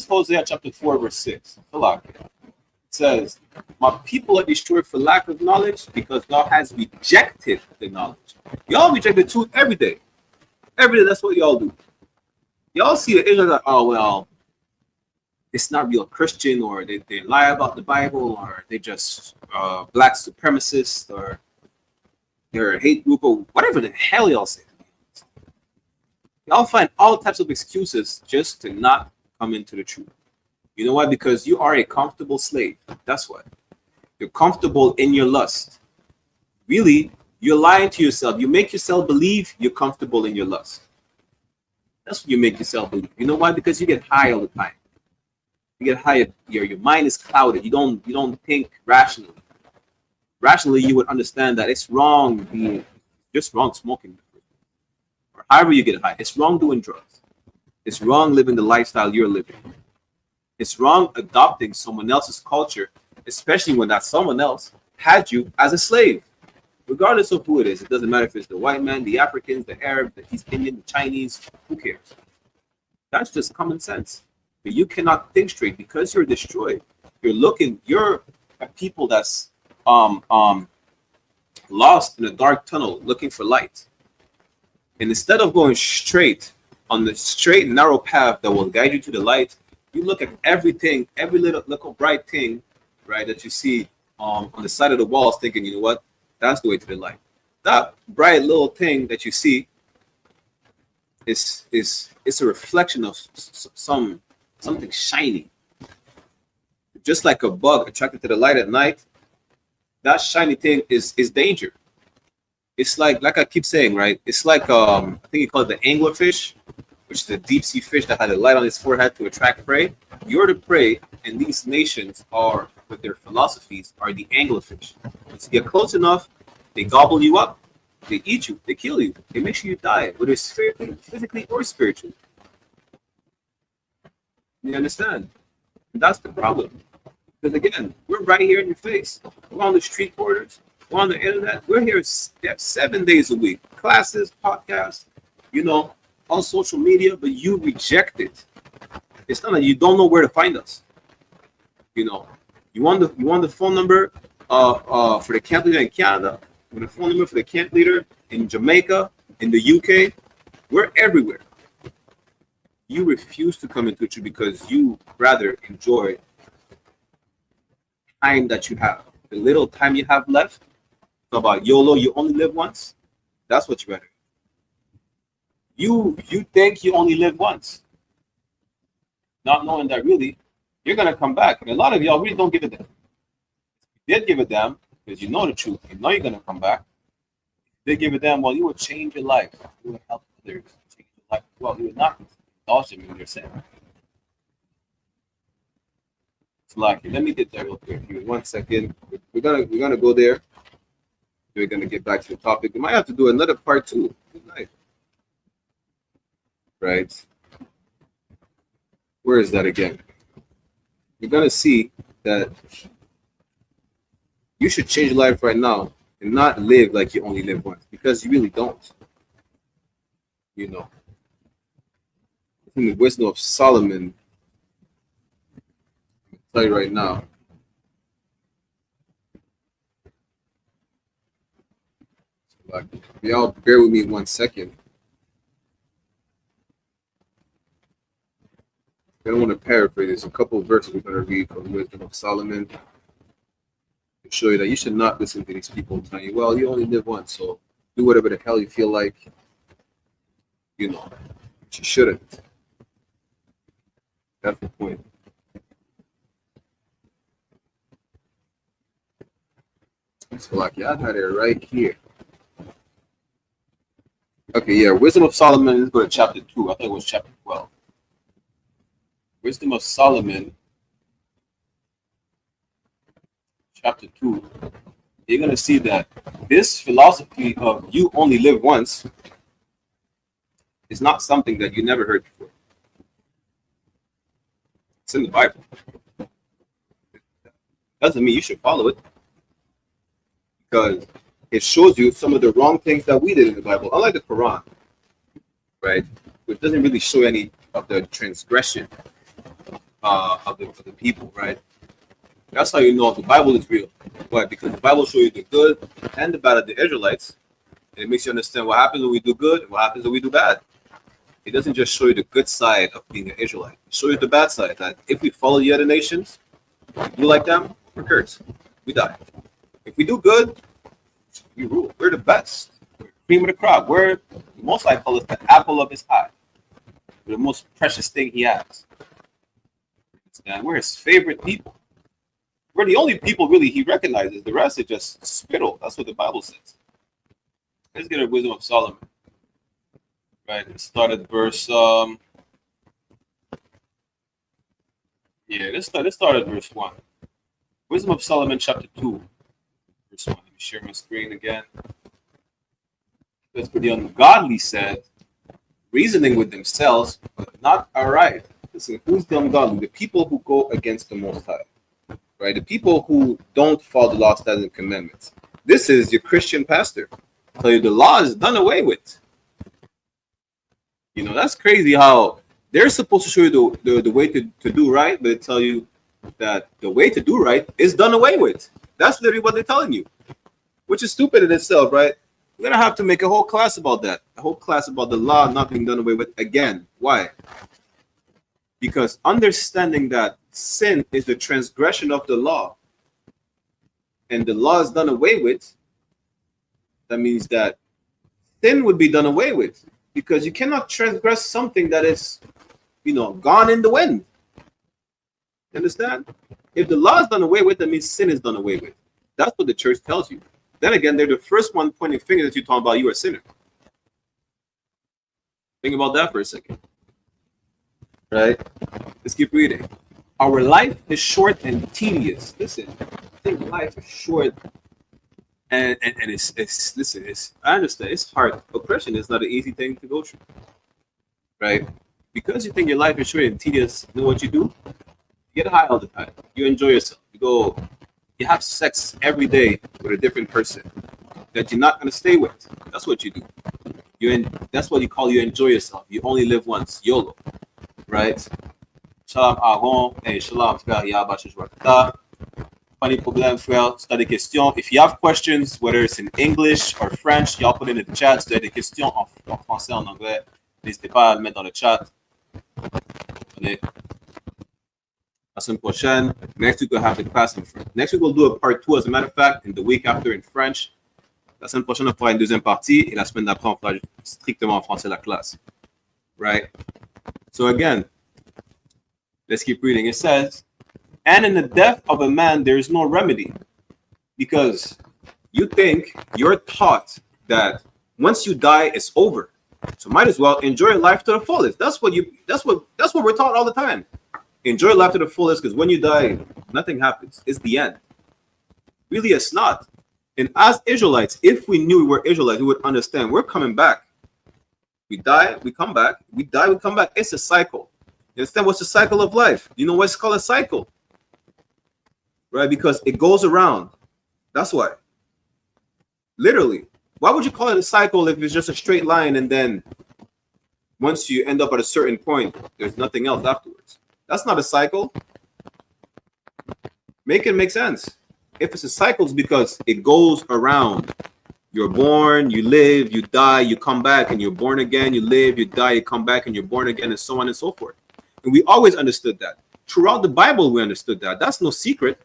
is Hosea chapter 4, verse 6. It says, my people are destroyed for lack of knowledge because thou hast rejected the knowledge. Y'all reject the truth every day. Every day, that's what y'all do. Y'all see the Israelites like, oh, well, it's not real Christian, or they lie about the Bible, or they just black supremacists, or they're a hate group, or whatever the hell y'all say. Y'all find all types of excuses just to not come into the truth. You know why? Because you are a comfortable slave. That's why. You're comfortable in your lust. Really, you're lying to yourself. You make yourself believe you're comfortable in your lust. That's what you make yourself believe. You know why? Because you get high all the time. You get high. Your mind is clouded. You don't think rationally. Rationally, you would understand that it's wrong being just wrong smoking, or however you get high. It's wrong doing drugs. It's wrong living the lifestyle you're living. It's wrong adopting someone else's culture, especially when that someone else had you as a slave. Regardless of who it is, it doesn't matter if it's the white man, the Africans, the Arab, the East Indian, the Chinese. Who cares? That's just common sense. But you cannot think straight because you're destroyed. You're a people that's lost in a dark tunnel looking for light. And instead of going straight on the straight and narrow path that will guide you to the light, you look at everything, every little bright thing, right, that you see on the side of the walls, thinking, you know what, that's the way to the light. That bright little thing that you see is a reflection of something shiny. Just like a bug attracted to the light at night, that shiny thing is danger. It's like I keep saying, right? It's like I think you call it the anglerfish, which is a deep sea fish that had a light on its forehead to attract prey. You're the prey, and these nations are, with their philosophies, are the anglerfish. Once you get close enough, they gobble you up, they eat you, they kill you, they make sure you die, whether it's physically or spiritually. You understand? And that's the problem. Because again, we're right here in your face. We're on the street corners. We're on the internet. We're here 7 days a week. Classes, podcasts, on social media, but you reject it. It's not that you don't know where to find us. You want the phone number for the camp leader in Canada, with the phone number for the camp leader in Jamaica, in the UK. We're everywhere. You refuse to come into it because you rather enjoy time that you have. The little time you have left. It's about YOLO, you only live once. That's what you rather. You think you only live once, not knowing that really you're gonna come back. And a lot of y'all really don't give a damn. You did give a damn because you know the truth. You know you're gonna come back. They give a damn. Well, you would change your life. You would help others change your life. Well, you would not indulge them in your sin. It's like, let me get there real quick. Give me 1 second. We're gonna go there. We're gonna get back to the topic. We might have to do another part 2. Good night. Right? Where is that again? You're gonna see that you should change your life right now and not live like you only live once, because you really don't. In the wisdom of Solomon, I'll tell you right now. Y'all bear with me 1 second. I don't want to paraphrase. There's a couple of verses we're going to read from the Wisdom of Solomon to show you that you should not listen to these people telling you, well, you only live once, so do whatever the hell you feel like. But you shouldn't. That's the point. So like, yeah, I had it right here. Okay, yeah, Wisdom of Solomon. Let's go to chapter 2. I thought it was chapter 12. Wisdom of Solomon, chapter 2, you're going to see that this philosophy of you only live once is not something that you never heard before. It's in the Bible. Doesn't mean you should follow it, because it shows you some of the wrong things that we did in the Bible, unlike the Quran, right? Which doesn't really show any of the transgression of the people, right? That's how you know the Bible is real. Why? Because the Bible shows you the good and the bad of the Israelites, and it makes you understand what happens when we do good and what happens when we do bad. it doesn't just show you the good side of being an Israelite. It shows you the bad side, that if we follow the other nations, do like them, we're cursed. We die. If we do good, we rule. We're the best. We're cream of the crop. We're, most I call us the apple of his eye. We're the most precious thing he has. And we're his favorite people. We're the only people really he recognizes. The rest is just spittle. That's what the Bible says. Let's get a wisdom of Solomon. Right, let's start at verse let's start at verse 1. Wisdom of Solomon, chapter 2, verse 1. Let me share my screen again. That's for the ungodly said, reasoning with themselves, but not aright. Listen, who's the ungodly? The people who go against the Most High. Right? The people who don't follow the law, statutes, and commandments. This is your Christian pastor. I tell you, the law is done away with. You know, that's crazy how they're supposed to show you the way to do right, but they tell you that the way to do right is done away with. That's literally what they're telling you, which is stupid in itself, right? We're going to have to make a whole class about that, a whole class about the law not being done away with again. Why? Because understanding that sin is the transgression of the law and the law is done away with, that means that sin would be done away with. Because you cannot transgress something that is, gone in the wind. You understand? If the law is done away with, that means sin is done away with. That's what the church tells you. Then again, they're the first one pointing fingers at you, talking about you are a sinner. Think about that for a second. Right? Let's keep reading. Our life is short and tedious. Listen, I think life is short. And it's listen, I understand it's hard. Oppression is not an easy thing to go through, right? Because you think your life is short and tedious, you know what you do? You get high all the time. You enjoy yourself. You have sex every day with a different person that you're not gonna stay with. That's what you do. That's what you enjoy yourself. You only live once, YOLO, right? Shalom Aaron, hey Shalom YAHANNA. Funny problem, frère. Si tu as des questions, if you have questions, whether it's in English or French, y'all put it in the chat. Si tu as des questions en français, en anglais, n'hésitez pas à le mettre dans le chat. Allez. La semaine prochaine, next week we'll have the class in French. Next week we'll do a part 2, as a matter of fact, and the week after in French. La semaine prochaine, on fera une deuxième partie, et la semaine d'après, on fera strictement en français la classe. Right? So again, let's keep reading. It says, and in the death of a man, there is no remedy, because you're taught that once you die, it's over. So might as well enjoy your life to the fullest. That's what we're taught all the time. Enjoy life to the fullest, because when you die, nothing happens. It's the end. Really, it's not. And as Israelites, if we knew we were Israelites, we would understand we're coming back. We die, we come back. We die, we come back. It's a cycle. You understand what's the cycle of life? You know what's called a cycle? Right? Because it goes around. That's why. Literally. Why would you call it a cycle if it's just a straight line and then once you end up at a certain point, there's nothing else afterwards? That's not a cycle. Make it make sense. If it's a cycle, it's because it goes around. You're born, you live, you die, you come back, and you're born again, you live, you die, you come back, and you're born again, and so on and so forth. And we always understood that. Throughout the Bible, we understood that. That's no secret.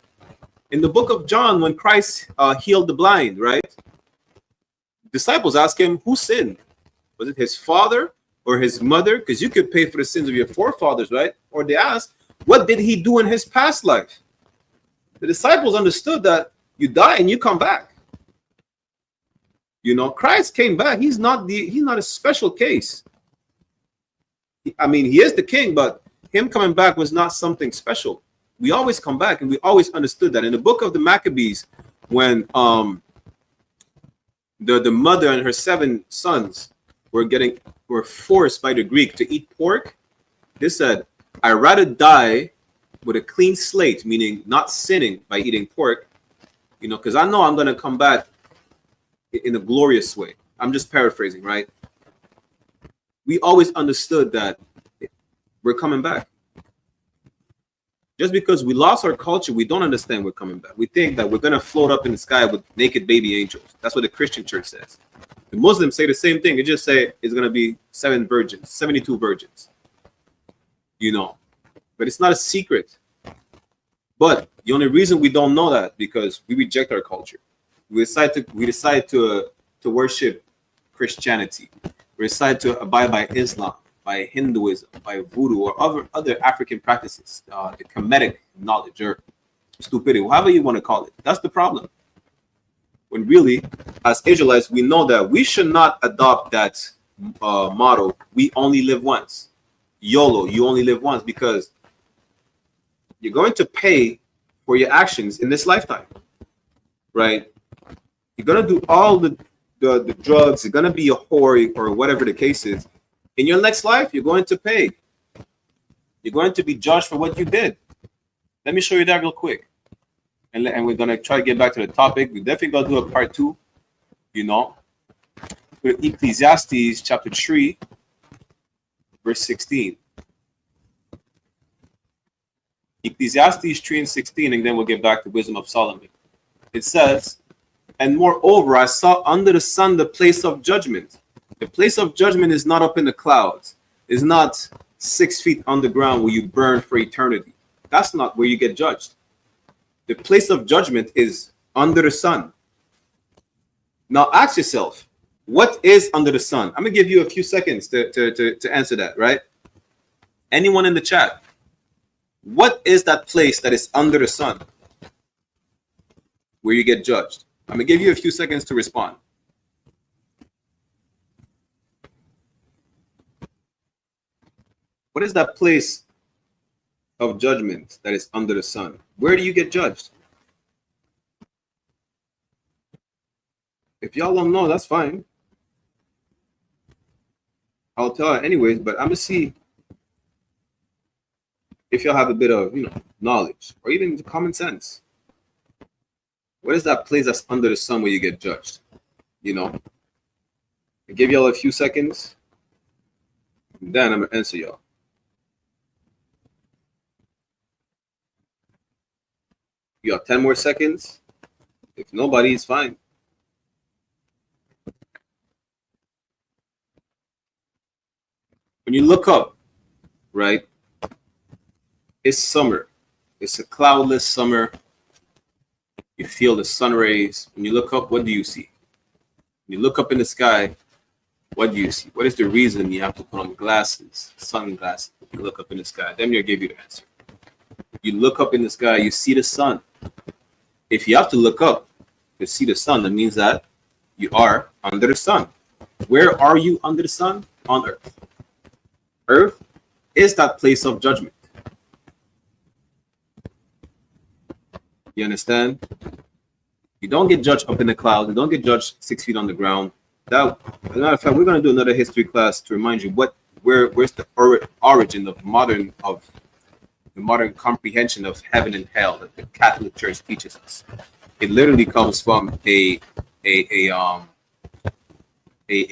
In the book of John, when Christ healed the blind, right? Disciples asked him, who sinned? Was it his father or his mother? Because you could pay for the sins of your forefathers, right? Or they asked, what did he do in his past life? The disciples understood that you die and you come back. You know, Christ came back. He's not a special case. I mean, he is the king, but him coming back was not something special. We always come back, and we always understood that. In the book of the Maccabees, when the mother and her 7 sons were forced by the Greek to eat pork, they said, I'd rather die with a clean slate, meaning not sinning by eating pork, you know, because I know I'm going to come back in a glorious way. I'm just paraphrasing, right? We always understood that we're coming back. Just because we lost our culture, we don't understand we're coming back. We think that we're going to float up in the sky with naked baby angels. That's what the Christian church says. The Muslims say the same thing. They just say it's going to be 7 virgins, 72 virgins. You know, but it's not a secret. But the only reason we don't know that because we reject our culture. We decide to worship Christianity. We decide to abide by Islam, by Hinduism, by voodoo, or other African practices, the Kemetic knowledge or stupidity, however you want to call it. That's the problem. When really, as Israelites, we know that we should not adopt that motto, we only live once. YOLO, you only live once, because you're going to pay for your actions in this lifetime, right? You're going to do all the drugs, you're going to be a whore or whatever the case is. In your next life, you're going to pay. You're going to be judged for what you did. Let me show you that real quick. And we're going to try to get back to the topic. We're definitely going to do a part 2, you know. With Ecclesiastes chapter 3, verse 16. Ecclesiastes 3 and 16, and then we'll get back to wisdom of Solomon. It says, and moreover, I saw under the sun the place of judgment. The place of judgment is not up in the clouds. It's not 6 feet underground where you burn for eternity. That's not where you get judged. The place of judgment is under the sun. Now ask yourself, what is under the sun? I'm going to give you a few seconds to answer that, right? Anyone in the chat, what is that place that is under the sun where you get judged? I'm going to give you a few seconds to respond. What is that place of judgment that is under the sun? Where do you get judged? If y'all don't know, that's fine. I'll tell her anyways, but I'm going to see if y'all have a bit of, knowledge or even common sense. What is that place that's under the sun where you get judged? I give y'all a few seconds, and then I'm going to answer y'all. You have 10 more seconds. If nobody, it's fine. When you look up, right, it's summer. It's a cloudless summer. You feel the sun rays. When you look up, what do you see? When you look up in the sky, what do you see? What is the reason you have to put on glasses, sunglasses, to look up in the sky? Then you'll give you the answer. You look up in the sky, you see the sun. If you have to look up to see the sun, that means that you are under the sun. Where are you under the sun? On earth. Earth is that place of judgment. You understand? You don't get judged up in the clouds. You don't get judged 6 feet on the ground. That, as a matter of fact, we're going to do another history class to remind you where's the origin of the modern comprehension of heaven and hell that the Catholic Church teaches us. It literally comes from a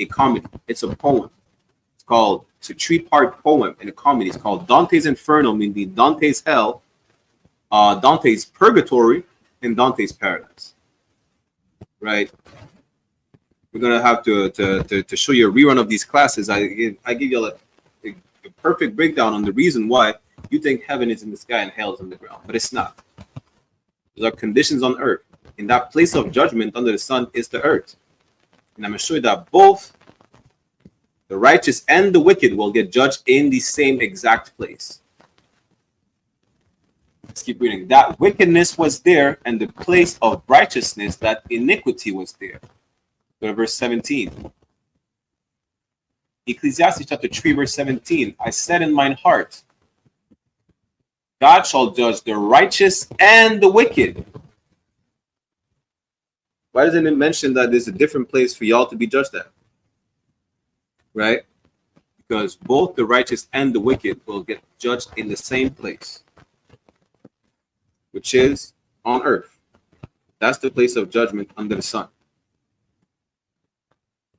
comedy. It's a poem. It's a 3-part poem in a comedy. It's called Dante's Inferno, meaning Dante's Hell, Dante's Purgatory, and Dante's Paradise. Right? We're gonna have to show you a rerun of these classes. I give you a perfect breakdown on the reason why you think heaven is in the sky and hell is on the ground, but it's not. There are conditions on earth. In that place of judgment under the sun is the earth. And I'm going to show you that both the righteous and the wicked will get judged in the same exact place. Let's keep reading. That wickedness was there, and the place of righteousness, that iniquity was there. Go to verse 17. Ecclesiastes chapter 3, verse 17. I said in mine heart, God shall judge the righteous and the wicked. Why doesn't it mention that there's a different place for y'all to be judged at? Right? Because both the righteous and the wicked will get judged in the same place, which is on earth. That's the place of judgment under the sun.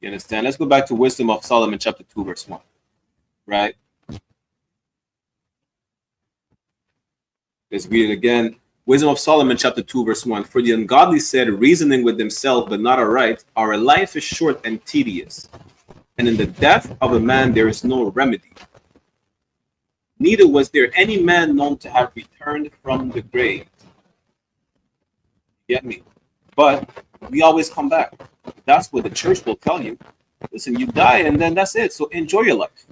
You understand? Let's go back to Wisdom of Solomon chapter 2, verse 1. Right? Let's read it again. Wisdom of Solomon, chapter 2, verse 1. For the ungodly said, reasoning with themselves, but not aright, our life is short and tedious, and in the death of a man there is no remedy. Neither was there any man known to have returned from the grave. Get me? But we always come back. That's what the church will tell you. Listen, you die and then that's it. So enjoy your life.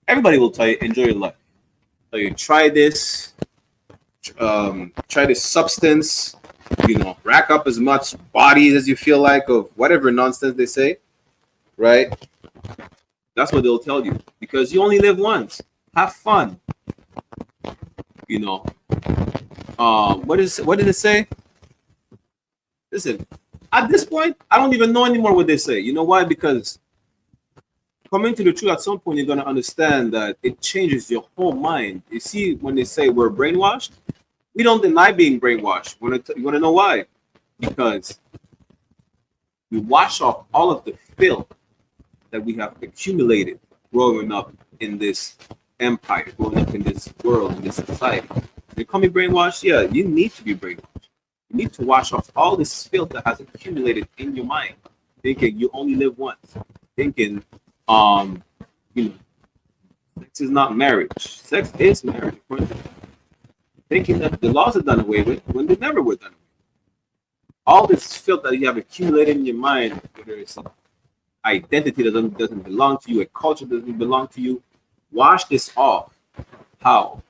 Everybody will tell you, enjoy your life. So you try this substance, rack up as much bodies as you feel like of whatever nonsense they say, right? That's what they'll tell you, because you only live once. Have fun. What did it say? Listen, at this point, I don't even know anymore what they say. You know why? Because coming to the truth, at some point, you're going to understand that it changes your whole mind. You see, when they say we're brainwashed, we don't deny being brainwashed. You want to know why? Because we wash off all of the filth that we have accumulated growing up in this empire, growing up in this world, in this society. They call me brainwashed. Yeah, you need to be brainwashed. You need to wash off all this filth that has accumulated in your mind, thinking you only live once, thinking, sex is not marriage. Sex is marriage. Thinking that the laws are done away with when they never were done away with. All this filth that you have accumulated in your mind, whether it's an identity that doesn't belong to you, a culture that doesn't belong to you, wash this off. How?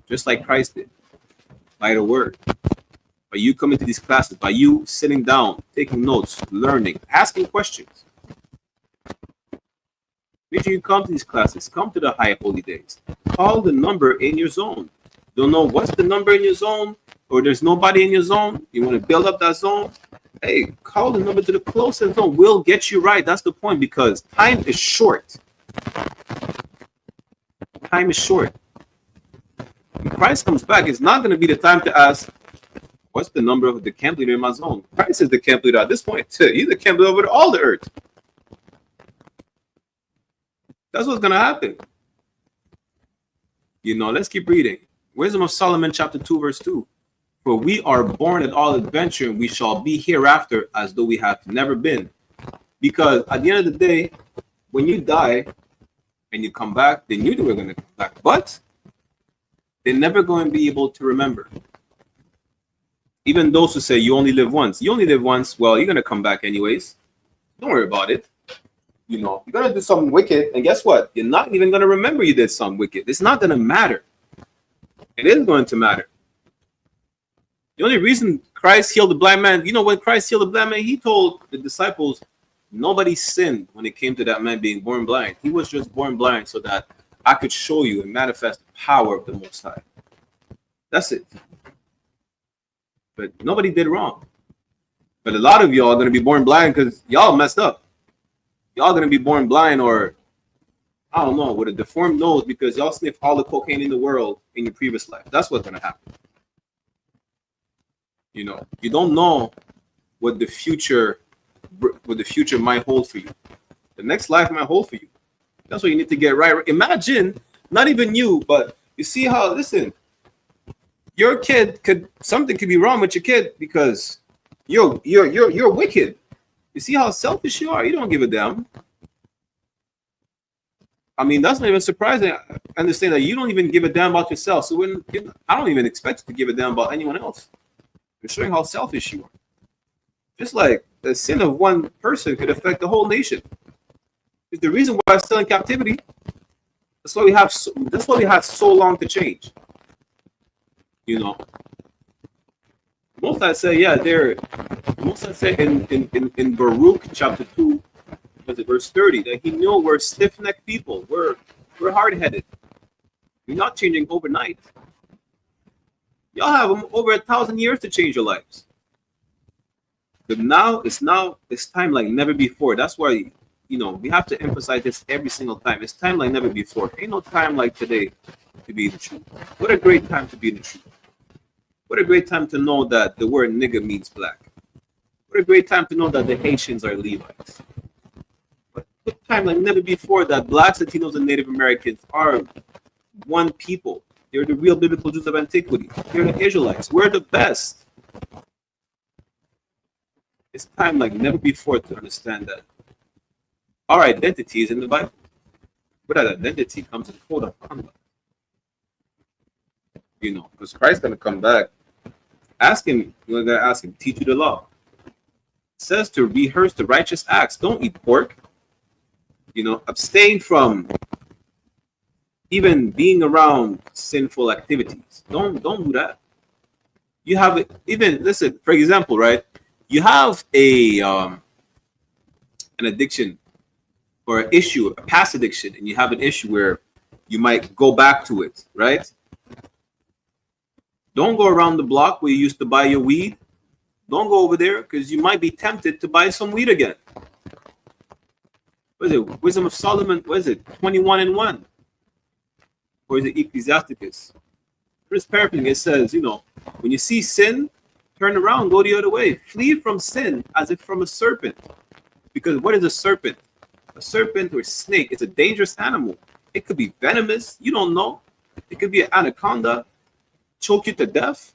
Just like Christ did, by the word. By you coming to these classes, by you sitting down, taking notes, learning, asking questions. Make sure you come to these classes. Come to the high holy days. Call the number in your zone. Don't know what's the number in your zone, or there's nobody in your zone. You want to build up that zone? Hey, call the number to the closest zone. We'll get you right. That's the point, because time is short. Time is short. When Christ comes back, it's not going to be the time to ask, what's the number of the camp leader in my zone? Christ is the camp leader at this point. He's the camp leader over all the earth. That's what's going to happen. Let's keep reading. Wisdom of Solomon, chapter 2, verse 2. For we are born at all adventure, and we shall be hereafter as though we have never been. Because at the end of the day, when you die and you come back, they knew they were going to come back. But they're never going to be able to remember. Even those who say you only live once. You only live once. Well, you're going to come back anyways. Don't worry about it. You're going to do something wicked. And guess what? You're not even going to remember you did something wicked. It's not going to matter. It is going to matter. The only reason Christ healed the blind man, when Christ healed the blind man, he told the disciples, nobody sinned when it came to that man being born blind. He was just born blind so that I could show you and manifest the power of the Most High. That's it. But nobody did wrong. But a lot of y'all are going to be born blind because y'all messed up. Y'all going to be born blind, or I don't know, with a deformed nose because y'all sniffed all the cocaine in the world in your previous life. That's what's going to happen. You don't know what the future might hold for you. The next life might hold for you. That's what you need to get right. Imagine, not even you, but you see how, listen, your kid something could be wrong with your kid because you're wicked. You see how selfish you are? You don't give a damn. I mean, that's not even surprising. I understand that you don't even give a damn about yourself. So I don't even expect you to give a damn about anyone else. You're showing how selfish you are. Just like the sin of one person could affect the whole nation. It's the reason why I'm still in captivity. That's why we have so long to change. Most I say, most I say in Baruch chapter 2, verse 30, that he knew we're stiff-necked people. We're hard-headed. We're not changing overnight. Y'all have over 1,000 years to change your lives. But now it's time like never before. That's why we have to emphasize this every single time. It's time like never before. Ain't no time like today to be in the truth. What a great time to be in the truth. What a great time to know that the word nigger means black. What a great time to know that the Haitians are Levites. What a time like never before that blacks, Latinos, and Native Americans are one people You're the real biblical Jews of antiquity. You're the Israelites. We're the best. It's time like never before to understand that our identity is in the Bible. But that identity comes in code of conduct. You know, because Christ's gonna come back. Ask him, you're gonna ask him, teach you the law. It says to rehearse the righteous acts. Don't eat pork. You know, abstain from even being around sinful activities. Don't do that. You have it, even listen, for example, right? You have an addiction or an issue, a past addiction, and you have an issue where you might go back to it, right? Don't go around the block where you used to buy your weed. Don't go over there because you might be tempted to buy some weed again. What is it? Wisdom of Solomon, what is it? 21:1. Or is it Ecclesiasticus? First paraphrasing, it says, you know, when you see sin, turn around, go the other way. Flee from sin as if from a serpent. Because what is a serpent? A serpent or a snake is a dangerous animal. It could be venomous. You don't know. It could be an anaconda, choke you to death.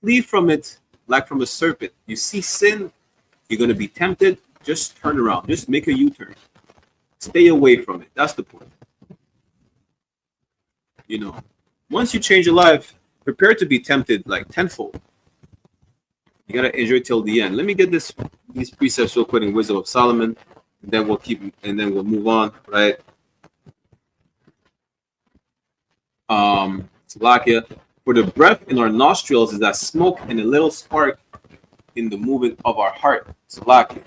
Flee from it like from a serpent. You see sin, you're going to be tempted. Just turn around. Just make a U-turn. Stay away from it. That's the point. You know, once you change your life, prepare to be tempted like tenfold. You got to enjoy till the end. Let me get these precepts real quick in Wisdom of Solomon. And then we'll move on, right? Salakia. For the breath in our nostrils is as smoke and a little spark in the movement of our heart. Salakia.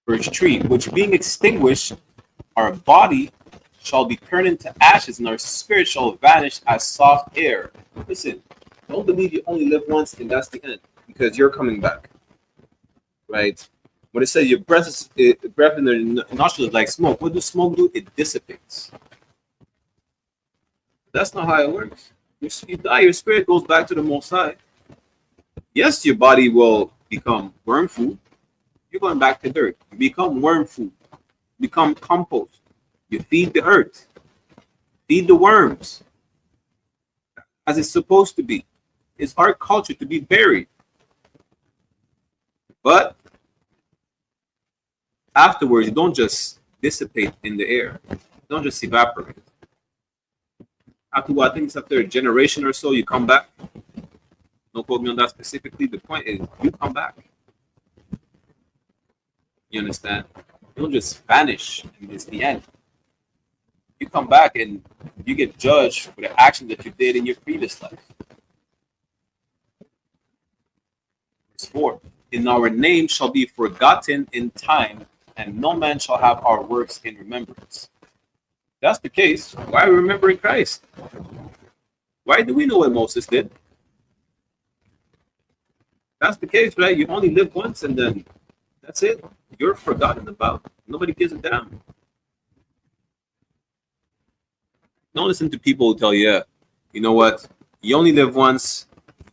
Verse 3, which being extinguished, our body shall be turned into ashes, and our spirit shall vanish as soft air. Listen, don't believe you only live once and that's the end, because you're coming back. Right? When it says your breath in the nostrils is like smoke, what does smoke do? It dissipates. That's not how it works. You die, your spirit goes back to the Most High. Yes, your body will become worm food. You're going back to dirt. You become worm food. Become compost. You feed the earth. Feed the worms. As it's supposed to be. It's our culture to be buried. But afterwards, you don't just dissipate in the air. You don't just evaporate. After what, I think it's after a generation or so, you come back. Don't quote me on that specifically. The point is, you come back. You understand? You don't just vanish and it's the end. You come back and you get judged for the action that you did in your previous life. Verse 4, and our name shall be forgotten in time, and no man shall have our works in remembrance. If that's the case, why are we remembering Christ? Why do we know what Moses did? That's the case, right? You only live once and then that's it. You're forgotten about. Nobody gives a damn. Don't listen to people who tell you, yeah, you know what? You only live once,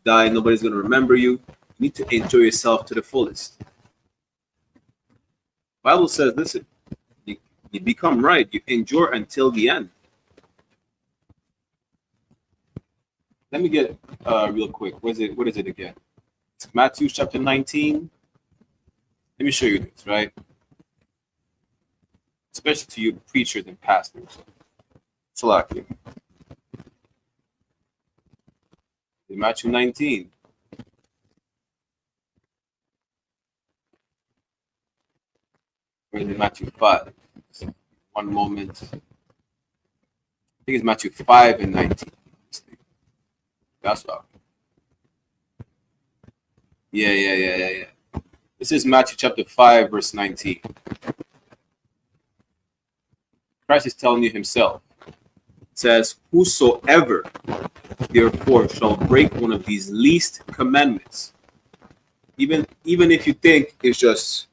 die, nobody's going to remember you. You need to enjoy yourself to the fullest. The Bible says, listen, you become right. You endure until the end. Let me get real quick. What is it again? It's Matthew chapter 19. Let me show you this, right? Especially to you preachers and pastors. Salakia. In Matthew 19. Or is it Matthew 5? One moment. I think it's Matthew 5 and 19. That's right. Yeah. This is Matthew chapter 5, verse 19. Christ is telling you himself. It says, whosoever therefore shall break one of these least commandments, even if you think it's just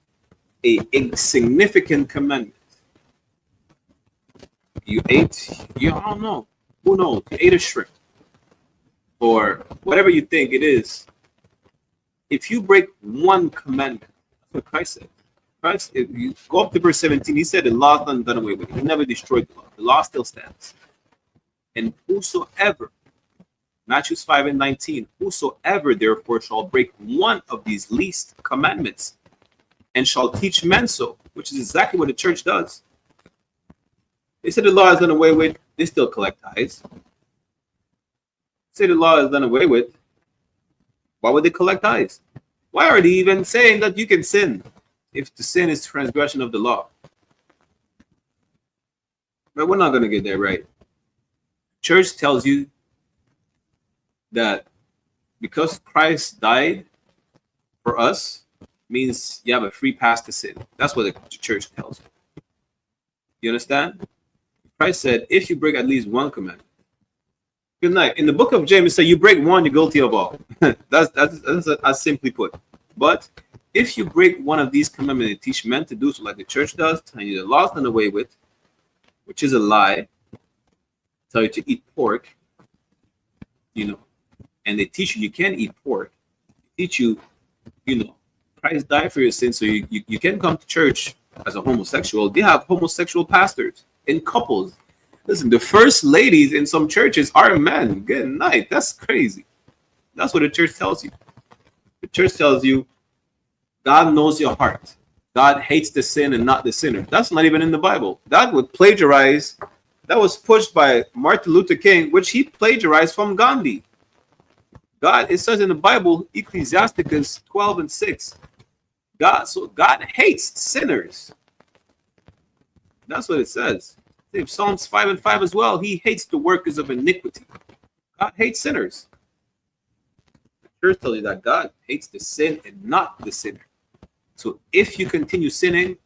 a insignificant commandment. I don't know. Who knows? You ate a shrimp. Or whatever you think it is. If you break one commandment, that's what Christ said. Christ, if you go up to verse 17, he said the law is not done away with. He never destroyed the law. The law still stands. And whosoever, Matthew 5 and 19, whosoever therefore shall break one of these least commandments and shall teach men so, which is exactly what the church does. They said the law is done away with, they still collect tithes. Say the law is done away with, why would they collect tithes? Why are they even saying that you can sin if the sin is transgression of the law? But we're not going to get there, right? Church tells you that because Christ died for us means you have a free pass to sin. That's what the church tells you. You understand? Christ said, if you break at least one commandment. Good night. In the book of James, it says you break one, you're guilty of all. that's as simply put. But if you break one of these commandments and teach men to do so, like the church does, telling you the law is done away with, which is a lie, tell you to eat pork, and they teach you can't eat pork. They teach you, Christ died for your sins, so you can come to church as a homosexual. They have homosexual pastors in couples. Listen, the first ladies in some churches are men. Good night. That's crazy. That's what the church tells you. The church tells you God knows your heart. God hates the sin and not the sinner. That's not even in the Bible. That would plagiarize. That was pushed by Martin Luther King, which he plagiarized from Gandhi. God, it says in the Bible, Ecclesiasticus 12 and 6. God hates sinners. That's what it says. Psalms 5 and 5 as well. He hates the workers of iniquity. God hates sinners. The church tells you that God hates the sin and not the sinner. So if you continue sinning,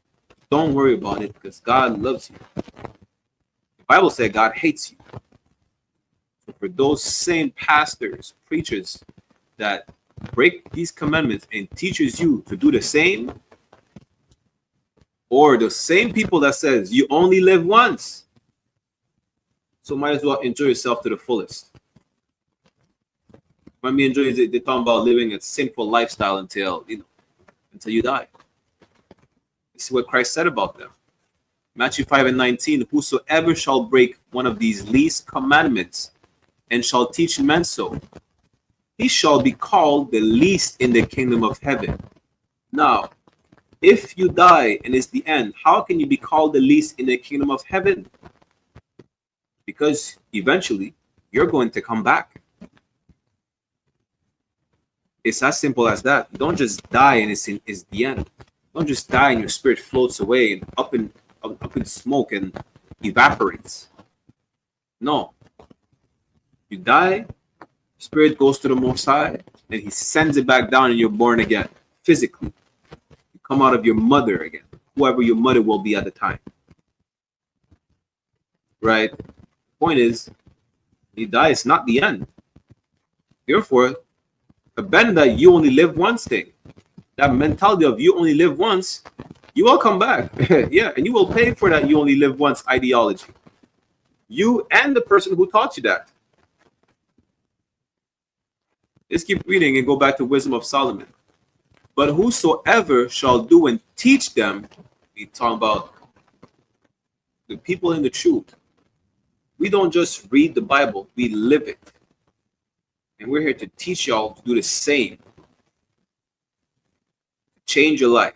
don't worry about it because God loves you. The Bible said God hates you. So for those same pastors, preachers that break these commandments and teaches you to do the same, or the same people that says you only live once, so might as well enjoy yourself to the fullest. When we enjoy it, they're talking about living a simple lifestyle until you die. This is what Christ said about them. Matthew 5 and 19, whosoever shall break one of these least commandments and shall teach men so, he shall be called the least in the kingdom of heaven. Now, if you die and it's the end, how can you be called the least in the kingdom of heaven? Because eventually you're going to come back. It's as simple as that. You don't just die and it's the end. Don't just die and your spirit floats away and up in smoke and evaporates. No. You die, spirit goes to the Most High, and he sends it back down and you're born again, physically. You come out of your mother again, whoever your mother will be at the time. Right? The point is, you die, it's not the end. Therefore, abandon that you only live once thing. That mentality of you only live once, you will come back. Yeah, and you will pay for that you only live once ideology. You and the person who taught you that. Let's keep reading and go back to Wisdom of Solomon. But whosoever shall do and teach them, we talk about the people in the truth. We don't just read the Bible, we live it. And we're here to teach y'all to do the same. Change your life.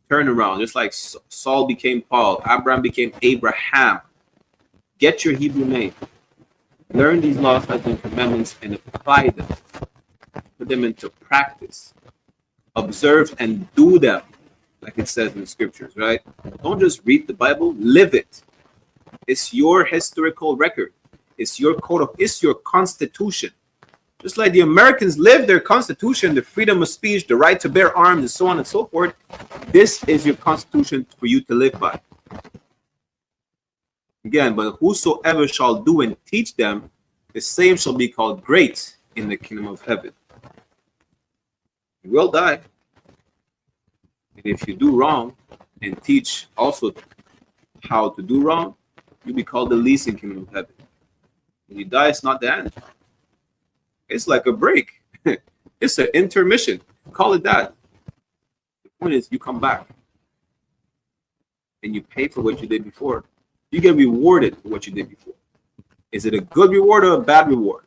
Turn around. Just like Saul became Paul, Abraham became Abraham. Get your Hebrew name. Learn these laws, statutes, and commandments and apply them. Put them into practice. Observe and do them, like it says in the scriptures, right? Don't just read the Bible, live it. It's your historical record. It's your it's your constitution. Just like the Americans live their constitution, the freedom of speech, the right to bear arms, and so on and so forth. This is your constitution for you to live by. Again, but whosoever shall do and teach them, the same shall be called great in the kingdom of heaven. You will die. And if you do wrong and teach also how to do wrong, you'll be called the least in the kingdom of heaven. When you die, it's not the end. It's like a break. It's an intermission. Call it that. The point is, you come back. and you pay for what you did before, you get rewarded for what you did before. Is it a good reward or a bad reward?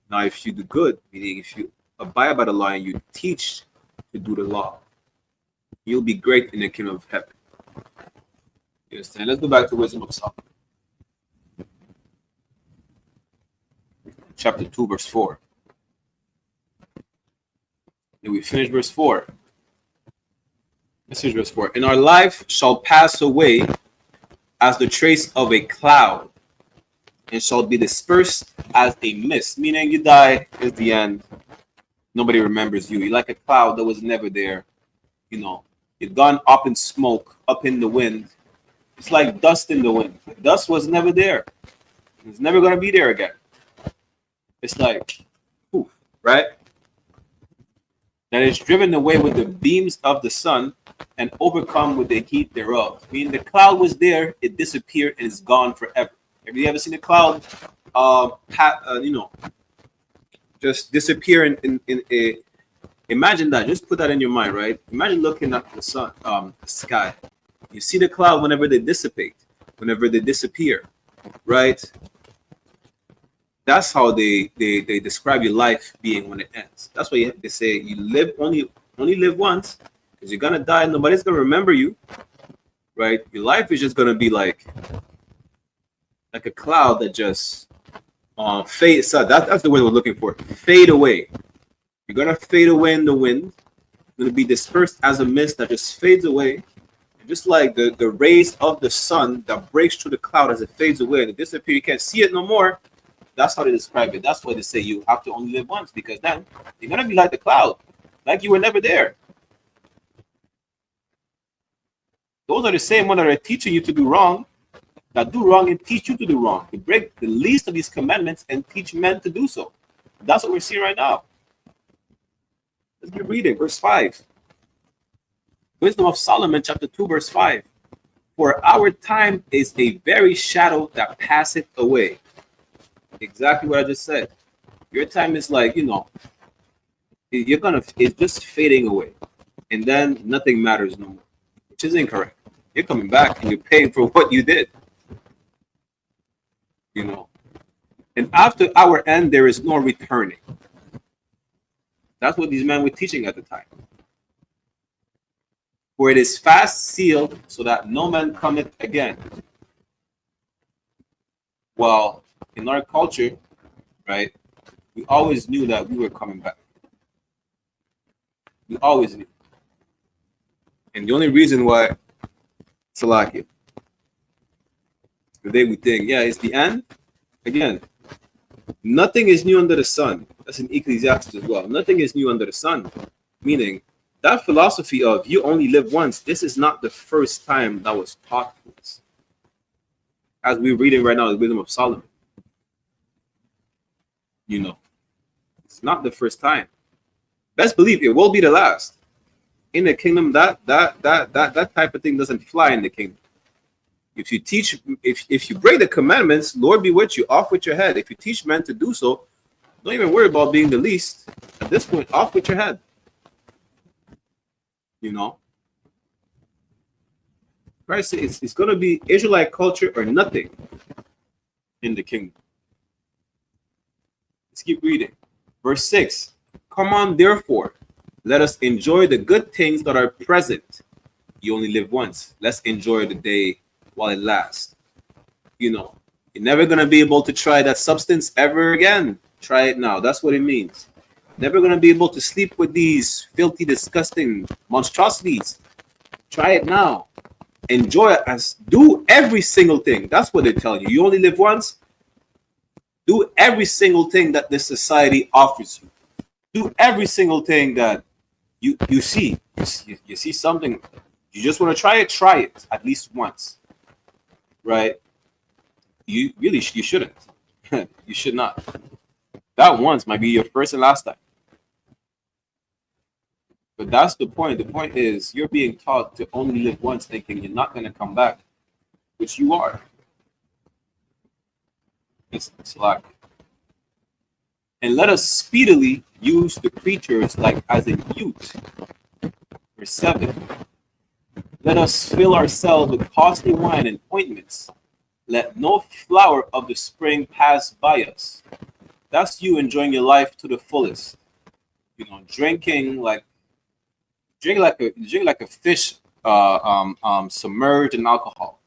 Now, if you do good, meaning if you abide by the law and you teach to do the law, you'll be great in the kingdom of heaven. You understand? Let's go back to Wisdom of Solomon. Chapter 2, verse 4. And we finish verse 4. This is verse 4. And our life shall pass away as the trace of a cloud, and shall be dispersed as a mist. Meaning you die, is the end. Nobody remembers you. You're like a cloud that was never there. You know, you're gone up in smoke, up in the wind. It's like dust in the wind. Dust was never there. It's never going to be there again. It's like, poof, right? That is driven away with the beams of the sun and overcome with the heat thereof. Meaning the cloud was there, it disappeared, and it's gone forever. Have you ever seen a cloud, just disappear in a? Imagine that. Just put that in your mind, right? Imagine looking at the sun, the sky. You see the cloud whenever they dissipate, whenever they disappear, right? That's how they describe your life being when it ends. That's why they say you live only live once, because you're gonna die. Nobody's gonna remember you, right? Your life is just gonna be like a cloud that just fade. So that's the word we're looking for. Fade away. You're gonna fade away in the wind. You're gonna be dispersed as a mist that just fades away. And just like the rays of the sun that breaks through the cloud as it fades away and it disappears, you can't see it no more. That's how they describe it. That's why they say you have to only live once, because then you're gonna be like the cloud, like you were never there. Those are the same ones that are teaching you to do wrong, that do wrong and teach you to do wrong, to break the least of these commandments and teach men to do so. That's what we're seeing right now. Let's keep reading, verse 5. Wisdom of Solomon, chapter 2, verse 5. For our time is a very shadow that passeth away. Exactly what I just said. Your time is like, it's just fading away. And then nothing matters no more, which is incorrect. You're coming back and you're paying for what you did. And after our end, there is no returning. That's what these men were teaching at the time. For it is fast sealed, so that no man cometh again. Well, in our culture, right, we always knew that we were coming back. We always knew. And the only reason why, Salakia, the day we think, it's the end, again, nothing is new under the sun. That's in Ecclesiastes as well. Nothing is new under the sun. Meaning, that philosophy of you only live once, this is not the first time that was taught to us. As we're reading right now, the Wisdom of Solomon. It's not the first time. Best believe it will be the last. In the kingdom, that type of thing doesn't fly in the kingdom. If you teach, if you break the commandments, Lord be with you, off with your head. If you teach men to do so, don't even worry about being the least. At this point, off with your head. Christ says it's going to be Israelite culture or nothing in the kingdom. Let's keep reading. Verse 6. Come on, therefore, let us enjoy the good things that are present. You only live once. Let's enjoy the day while it lasts. You're never going to be able to try that substance ever again. Try it now. That's what it means. Never going to be able to sleep with these filthy, disgusting monstrosities. Try it now. Enjoy it, as do every single thing. That's what they tell you. You only live once. Do every single thing that this society offers you. Do every single thing that you see. You see something, you just want to try it at least once. Right? You shouldn't. You should not. That once might be your first and last time. But that's the point. The point is you're being taught to only live once, thinking you're not going to come back, which you are. It's like, and let us speedily use the creatures like as a youth. Verse 7. Let us fill ourselves with costly wine and ointments. Let no flower of the spring pass by us. That's you enjoying your life to the fullest. You know, drink like a fish submerged in alcohol.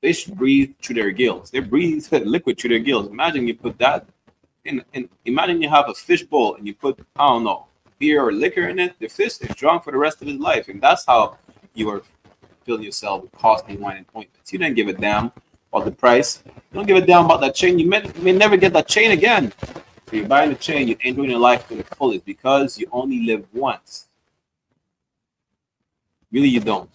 Fish breathe through their gills. They breathe liquid through their gills. Imagine you put that in imagine you have a fish bowl and you put, I don't know, beer or liquor in it. The fish is drunk for the rest of his life. And that's how you are filling yourself with costly wine and ointments. You didn't give a damn about the price. You don't give a damn about that chain. You may never get that chain again. If you're buying the chain, you're enjoying your life to the fullest because you only live once. Really, you don't.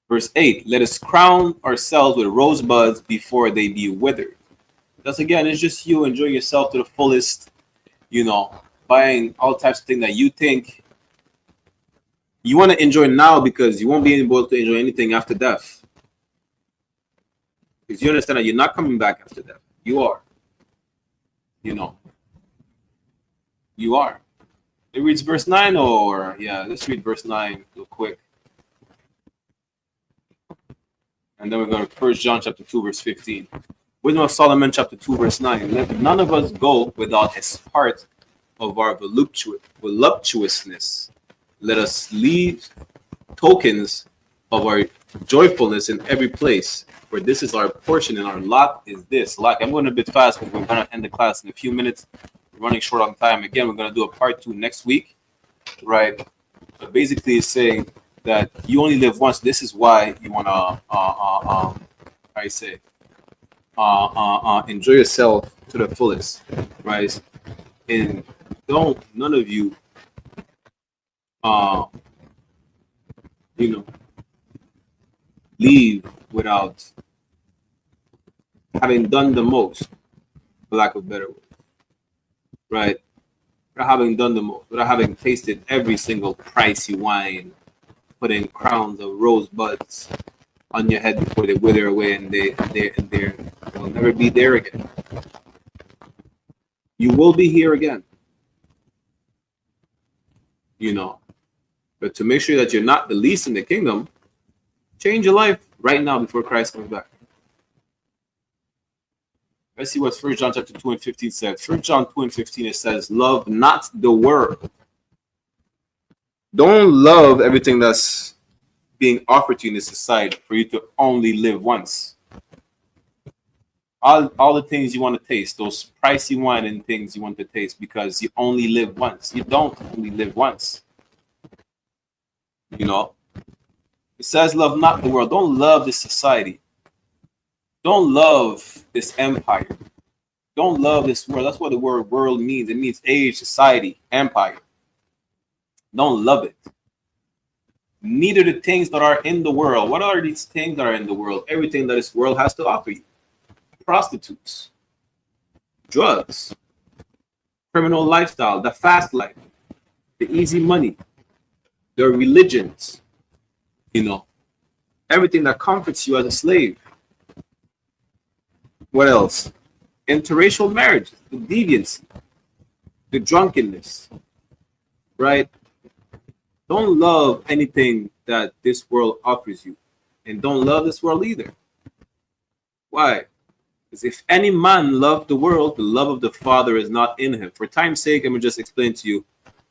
Verse 8, let us crown ourselves with rosebuds before they be withered. That's again, it's just you enjoying yourself to the fullest, you know, buying all types of things that you think you want to enjoy now because you won't be able to enjoy anything after death. Because you understand that you're not coming back after death. You are. You know. You are. It reads verse 9 or, yeah, let's read verse 9 real quick. And then we're going to 1 John chapter 2, verse 15. Wisdom of Solomon chapter 2, verse 9. Let none of us go without his part of our voluptuousness. Let us leave tokens of our joyfulness in every place, for this is our portion and our lot is this. Like, I'm going a bit fast because we're going to end the class in a few minutes. We're running short on time. Again, we're going to do a part 2 next week, right? But basically, it's saying that you only live once. This is why you want to, enjoy yourself to the fullest, right? And none of you, leave without having done the most, for lack of a better word, right? Without having done the most, without having tasted every single pricey wine, putting crowns of rosebuds on your head before they wither away and they'll never be there again. You will be here again, but to make sure that you're not the least in the kingdom, change your life right now before Christ comes back. Let's see what 1 John chapter 2 and 15 says. 1 John 2 and 15, it says, love not the world. Don't love everything that's being offered to you in this society for you to only live once. All the things you want to taste, those pricey wine and things you want to taste because you only live once. You don't only live once. It says love not the world. Don't love this society. Don't love this empire. Don't love this world. That's what the word world means. It means age, society, empire. Don't love it. Neither the things that are in the world. What are these things that are in the world? Everything that this world has to offer you. Prostitutes, drugs, criminal lifestyle, the fast life, the easy money, the religions, everything that comforts you as a slave. What else? Interracial marriage, the deviancy, the drunkenness, right? Don't love anything that this world offers you, and don't love this world either. Why? Because if any man love the world, the love of the Father is not in him. For time's sake, I'm going to just explain to you,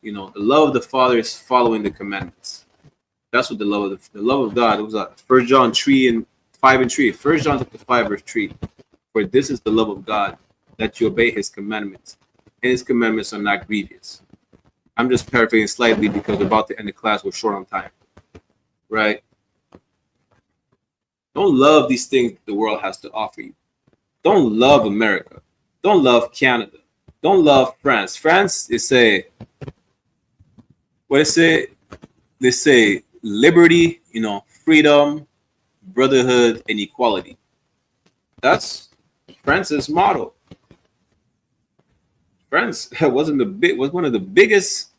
the love of the Father is following the commandments. That's what the love of God was. 1 John 3 and 5 and 3. 1 John 5 verse 3. For this is the love of God, that you obey his commandments, and his commandments are not grievous. I'm just paraphrasing slightly because we're about to end the class. We're short on time, right? Don't love these things the world has to offer you. Don't love America. Don't love Canada. Don't love France. France, they say liberty, freedom, brotherhood, and equality. That's France's motto. France was one of the biggest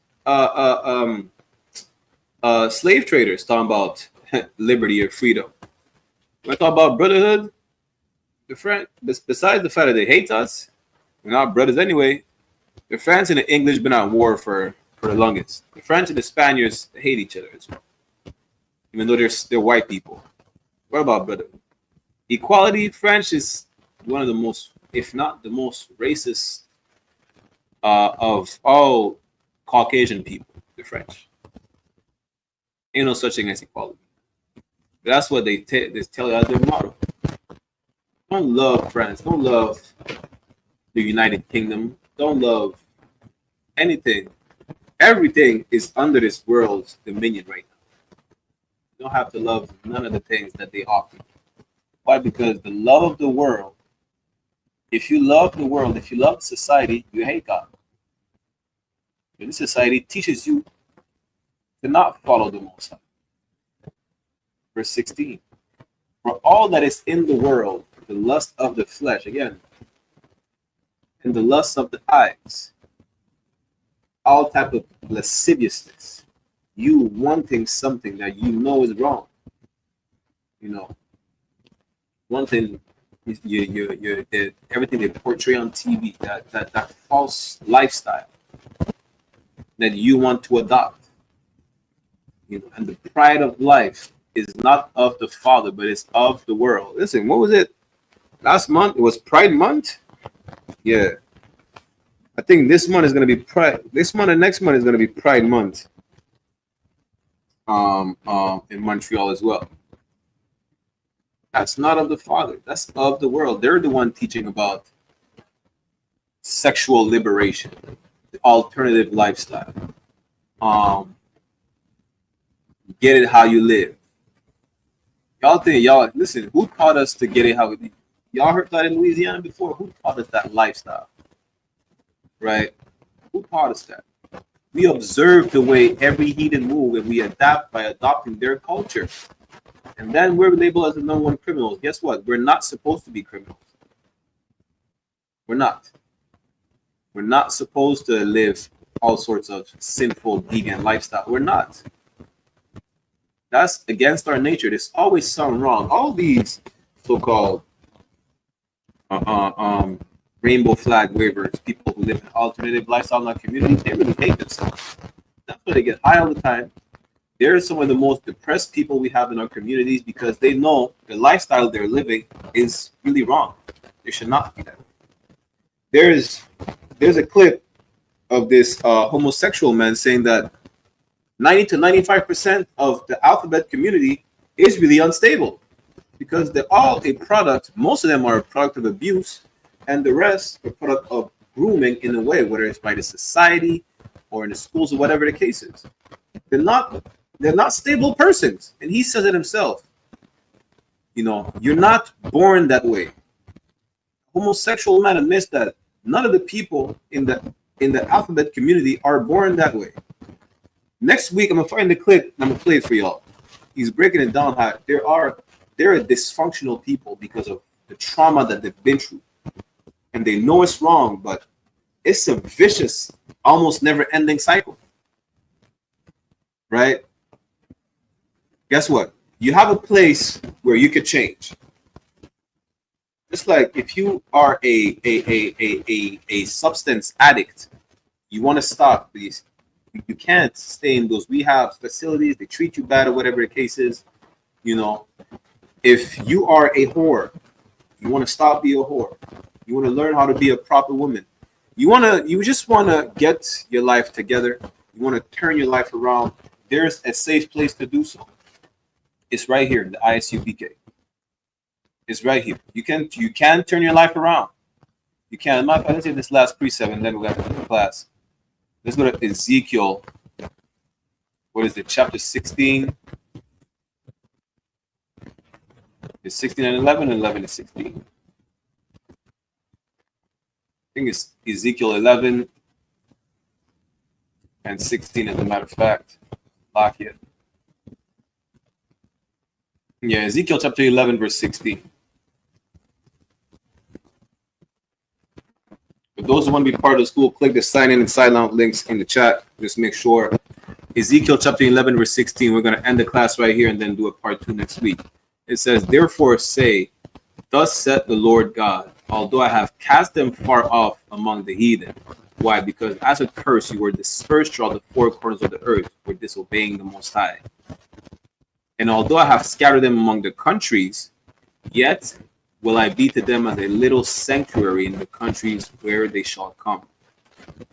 slave traders talking about liberty or freedom. When I talk about brotherhood, besides the fact that they hate us, we're not brothers anyway. The France and the English been at war for for the longest. The French and the Spaniards hate each other as well, even though they're white people. What about Brotherhood? Equality, French is one of the most, if not the most racist of all Caucasian people, the French. Ain't no such thing as equality. But that's what they tell you as their motto. Don't love France. Don't love the United Kingdom. Don't love anything. Everything is under this world's dominion right now. You don't have to love none of the things that they offer. Why? Because the love of the world, if you love the world, if you love society, you hate God. And this society teaches you to not follow the Most High. Verse 16. For all that is in the world, the lust of the flesh, again, and the lust of the eyes, all type of lasciviousness, you wanting something that you know is wrong. You know, one thing, everything they portray on TV, that false lifestyle that you want to adopt. You know, and the pride of life is not of the Father, but it's of the world. Listen, what was it? Last month, it was Pride Month. Yeah. I think this month is going to be Pride. This month and next month is going to be Pride Month. In Montreal as well. That's not of the Father. That's of the world. They're the one teaching about sexual liberation, the alternative lifestyle. Get it how you live. Y'all listen, who taught us to get it how we live? Y'all heard that in Louisiana before? Who taught us that lifestyle? Right? Who taught us that? We observe the way every heathen move and we adapt by adopting their culture. And then we're labeled as the number one criminals. Guess what? We're not supposed to be criminals. We're not. We're not supposed to live all sorts of sinful, deviant lifestyle. We're not. That's against our nature. There's always something wrong. All these so-called rainbow flag wavers, people who live an alternative lifestyle in our community, they really hate themselves. That's why they get high all the time. They're some of the most depressed people we have in our communities because they know the lifestyle they're living is really wrong. They should not be that. There's a clip of this homosexual man saying that 90 to 95% of the alphabet community is really unstable because they're all a product. Most of them are a product of abuse, and the rest are a product of grooming in a way, whether it's by the society or in the schools or whatever the case is. They're not stable persons, and he says it himself. You know, you're not born that way. Homosexual man admits that none of the people in the alphabet community are born that way. Next week, I'm gonna find the clip and I'm gonna play it for y'all. He's breaking it down how they're dysfunctional people because of the trauma that they've been through, and they know it's wrong, but it's a vicious, almost never-ending cycle. Right? Guess what? You have a place where you could change. Just like if you are a substance addict, you want to stop these. You can't stay in those rehab facilities. They treat you bad or whatever the case is. You know, if you are a whore, you want to stop being a whore. You want to learn how to be a proper woman. You just want to get your life together. You want to turn your life around. There's a safe place to do so. It's right here, the I.S.U.P.K. It's right here. You can turn your life around. You can. Let's say this last precept, and then we're going to go to class. Let's go to Ezekiel. What is it? Chapter 16. It's 16 and 11, and 11 and 16. I think it's Ezekiel 11 and 16, as a matter of fact. Lock it. Yeah, Ezekiel chapter 11, verse 16. For those who want to be part of the school, click the sign in and sign out links in the chat. Just make sure. Ezekiel chapter 11, verse 16. We're going to end the class right here and then do a part 2 next week. It says, therefore say, thus saith the Lord God, although I have cast them far off among the heathen, Why? Because as a curse, you were dispersed throughout the four corners of the earth for disobeying the Most High. And although I have scattered them among the countries, yet will I be to them as a little sanctuary in the countries where they shall come.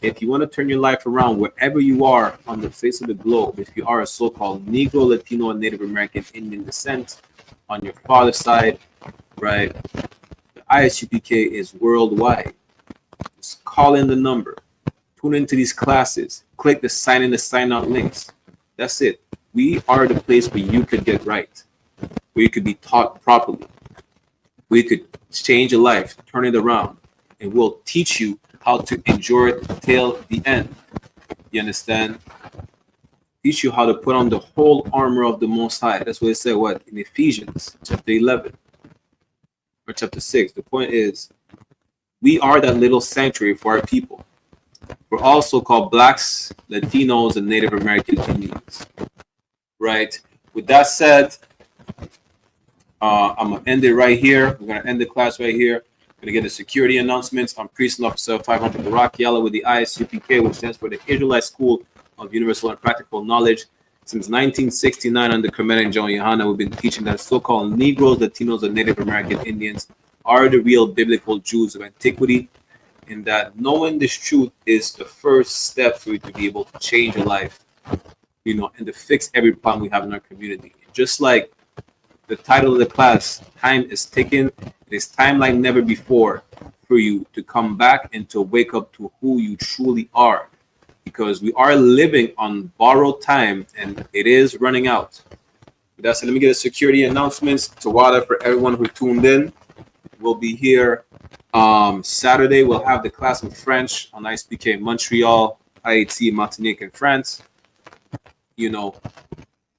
If you want to turn your life around wherever you are on the face of the globe, if you are a so-called Negro, Latino, and Native American Indian descent on your father's side, right? The ISUPK is worldwide. Just call in the number. Tune into these classes. Click the sign in, the sign out links. That's it. We are the place where you could get right, where you could be taught properly, where you could change your life, turn it around, and we'll teach you how to endure it till the end. You understand? Teach you how to put on the whole armor of the Most High. That's what it said, what? In Ephesians chapter 11 or chapter 6. The point is, we are that little sanctuary for our people. We're also called Blacks, Latinos, and Native American Indians. Right? With that said, I'm going to end it right here. We're going to end the class right here. Going to get the security announcements. I'm Priest and Officer 500 Barakiala with the I.S.U.P.K, which stands for the Israelite School of Universal and Practical Knowledge. Since 1969, under Commandant General YAHANNA, we've been teaching that so-called Negroes, Latinos, and Native American Indians are the real biblical Jews of antiquity, and that knowing this truth is the first step for you to be able to change your life, you know, and to fix every problem we have in our community. Just like the title of the class, time is ticking. It is time like never before for you to come back and to wake up to who you truly are, because we are living on borrowed time and it is running out. With that said, let me get a security announcements to water for everyone who tuned in. We'll be here Saturday. We'll have the class in French on I.S.U.P.K Montreal, Haiti, Martinique, and France. You know,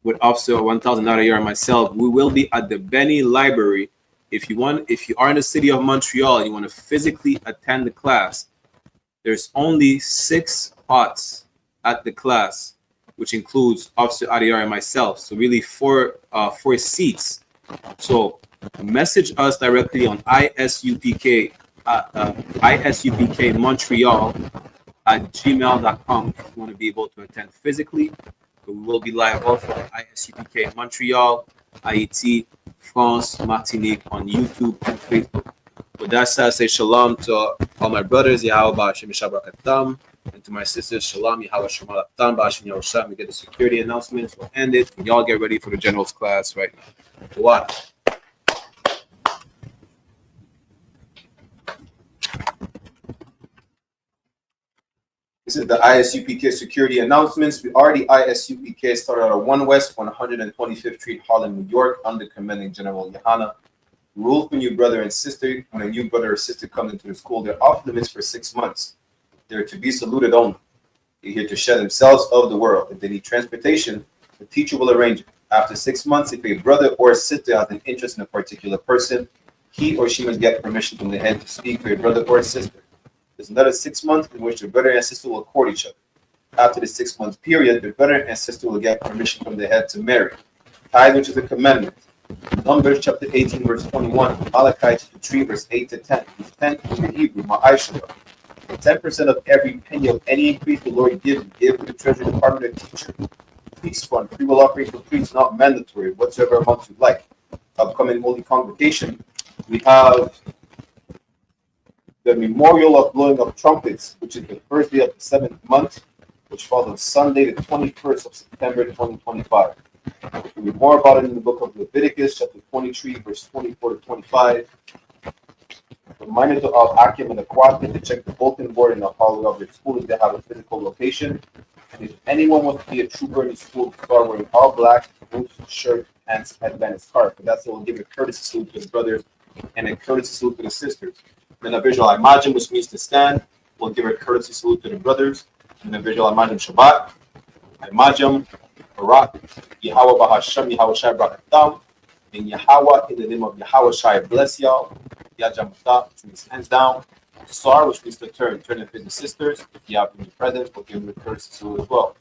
with Officer 1000 Adayar and myself, we will be at the Benny Library. If you are in the city of Montreal and you want to physically attend the class, there's only 6 spots at the class, which includes Officer Adayar and myself. So really 4 seats. So message us directly on ISUPK Montreal at gmail.com if you want to be able to attend physically. But we will be live also on I.S.U.P.K Montreal, Haiti, France, Martinique on YouTube and Facebook. With that said, I say shalom to all my brothers, Yahweh Ba'ashim Shabakatam, and to my sisters, shalom, Yahweh Shemalatam, Ba'ashim Yahushua. We get the security announcements. We'll end it. And y'all get ready for the general's class right now. What? This is the I.S.U.P.K security announcements. We are the I.S.U.P.K started out at 1 West 125th Street, Harlem, New York, under Commanding General YAHANNA. Rules for new brother and sister. When a new brother or sister comes into the school, they're off limits for 6 months. They're to be saluted only. They're here to shed themselves of the world. If they need transportation, the teacher will arrange it. After 6 months, if a brother or a sister has an interest in a particular person, he or she must get permission from the head to speak for a brother or a sister. There's another 6 months in which the brother and sister will court each other. After the 6 month period, the brother and sister will get permission from the head to marry. Tithe, which is a commandment. Numbers chapter 18, verse 21. Malachi chapter 3, verse 8 to 10. These 10 in the Hebrew, ma'aishua. 10% of every penny of any increase the Lord gives, give to the treasury department and teacher. Peace fund, free will offering for priests, not mandatory, whatsoever amount you like. Upcoming holy congregation, we have the memorial of blowing of trumpets, which is the first day of the 7th month, which falls on Sunday, the 21st of September, 2025. You can read more about it in the book of Leviticus, chapter 23, verse 24 to 25. Reminder to all active and aquatic to check the bulletin board in the hallway of their school if they have a physical location. And if anyone wants to be a trooper in the school, start wearing all black, boots, shirt, pants, headband, and scarf. But that's what will give a courtesy salute to the brothers and a courtesy salute to the sisters. Then a visual imagine, which means to stand, will give a courtesy salute to the brothers. And the visual imagine Shabbat, imagine, Barak, Yahweh Bahasham, Yahweh Shai Brakatam, and Yahweh in the name of Yahweh Shai bless y'all. Yajamata, which means hands down. Sar, which means to turn and face the sisters. If you have any present, we'll give them a courtesy salute as well.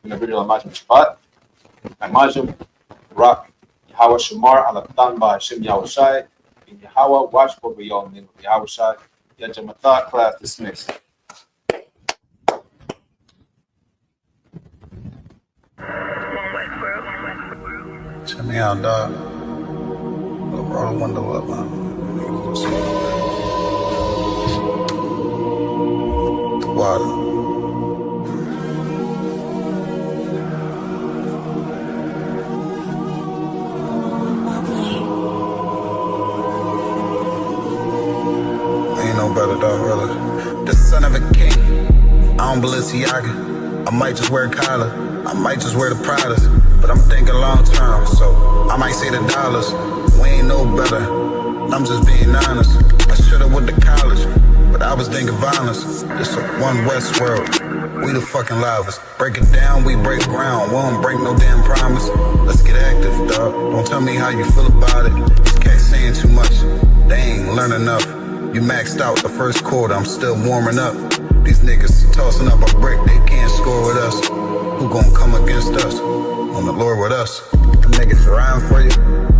In the visual imagine Shabbat, imagine, Barak, Yahweh Shamar, Alaktan Bahasham, Yahweh Shai. And Yahweh watch over y'all in the name of Yahweh Shai. Yajamata, class dismissed.
Check me out, dog. Roll the window up, man. Water. Ain't no better, dog, brother. The son of a king. I don't Balenciaga. I might just wear a collar. I might just wear the Pradas. But I'm thinking long term, so I might say the dollars. We ain't no better. I'm just being honest. I should've went to college, but I was thinking violence. It's a one West world. We the fucking livest. Break it down, we break ground. We don't break no damn promise. Let's get active, dog. Don't tell me how you feel about it. These cats saying too much. They ain't learn enough. You maxed out the first quarter. I'm still warming up. These niggas tossing up a brick. They can't score with us. Who gon' come against us? On the Lord with us. The niggas riding for you.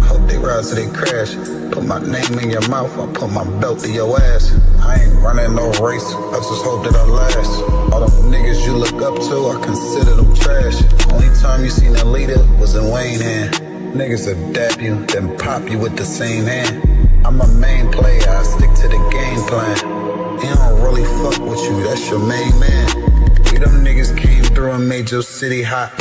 Hope they ride till they crash. Put my name in your mouth. I put my belt to your ass. I ain't running no race. I just hope that I last. All them niggas you look up to, I consider them trash. Only time you seen a leader was in Wayne hand. Niggas will dap you, then pop you with the same hand. I'm a main player. I stick to the game plan. He don't really fuck with you. That's your main man. We them niggas came through and made your city hot.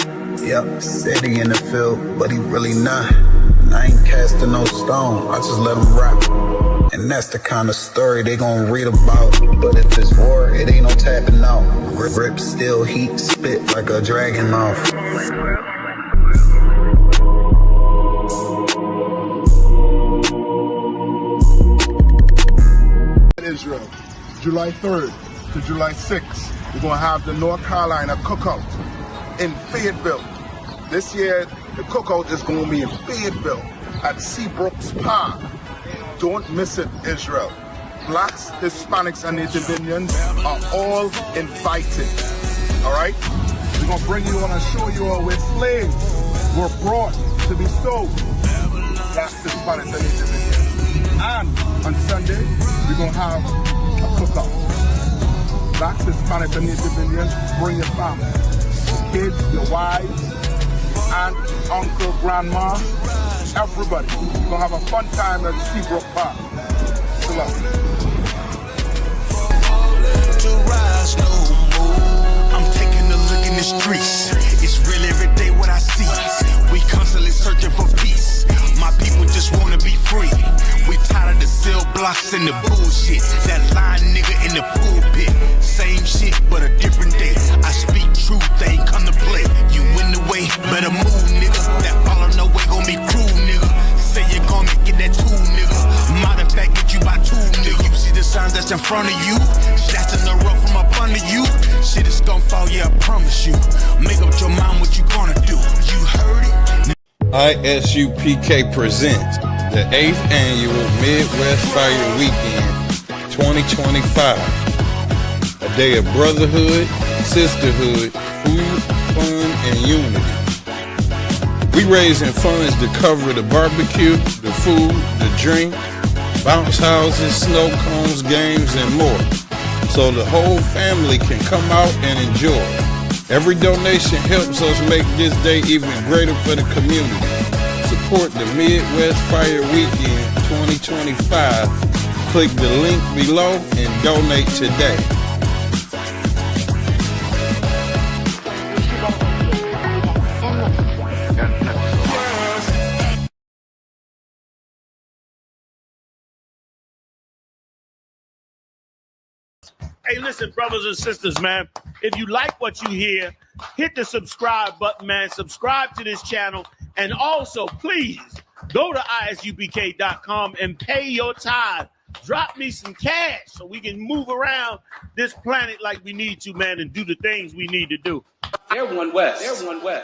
Yup, said he in the field, but he really not. And I ain't casting no stone, I just let him rock. And that's the kind of story they gon' read about. But if it's war, it ain't no tapping out. Grip still heat, spit like a dragon mouth.
Israel, July 3rd to July 6th, we're gonna have the North Carolina cookout in Fayetteville. This year, the cookout is gonna be in Fayetteville at Seabrooks Park. Don't miss it, Israel. Blacks, Hispanics, and Native Indians are all invited. All right? We're gonna bring you on and show you all where slaves were brought to be sold. Blacks, Hispanics, and Native Indians. And on Sunday, we're gonna have a cookout. Blacks, Hispanics, and Native Indians, bring your family, your kids, your wives, aunt, uncle, grandma, everybody. We're gonna have a fun time at Seabrook Park. Shalom.
To rise no more. I'm taking a look in the streets. It's real every day what I see. We constantly searching for peace. My people just wanna be free. We tired of the cell blocks and the bullshit. That lying nigga in the pulpit. Same shit, but a different day. I speak truth, they ain't come to play. You in the way, better move, nigga. That follow no way gon' be cruel, nigga. Say you're gonna get that tool, nigga. Matter of fact, get you by two, nigga. You see the signs that's in front of you? Snatching the rough from up under you. Shit is gonna fall, yeah, I promise you. Make up your mind what you gonna do. You heard it?
I.S.U.P.K. presents the 8th annual Midwest Fire Weekend 2025. A day of brotherhood, sisterhood, food, fun, and unity. We raising funds to cover the barbecue, the food, the drink, bounce houses, snow cones, games, and more, so the whole family can come out and enjoy. Every donation helps us make this day even greater for the community. Support the Midwest Fire Weekend 2025. Click the link below and donate today.
Hey, listen, brothers and sisters, man. If you like what you hear, hit the subscribe button, man. Subscribe to this channel. And also, please, go to isupk.com and pay your tithe. Drop me some cash so we can move around this planet like we need to, man, and do the things we need to do.
They're one West. They're one West.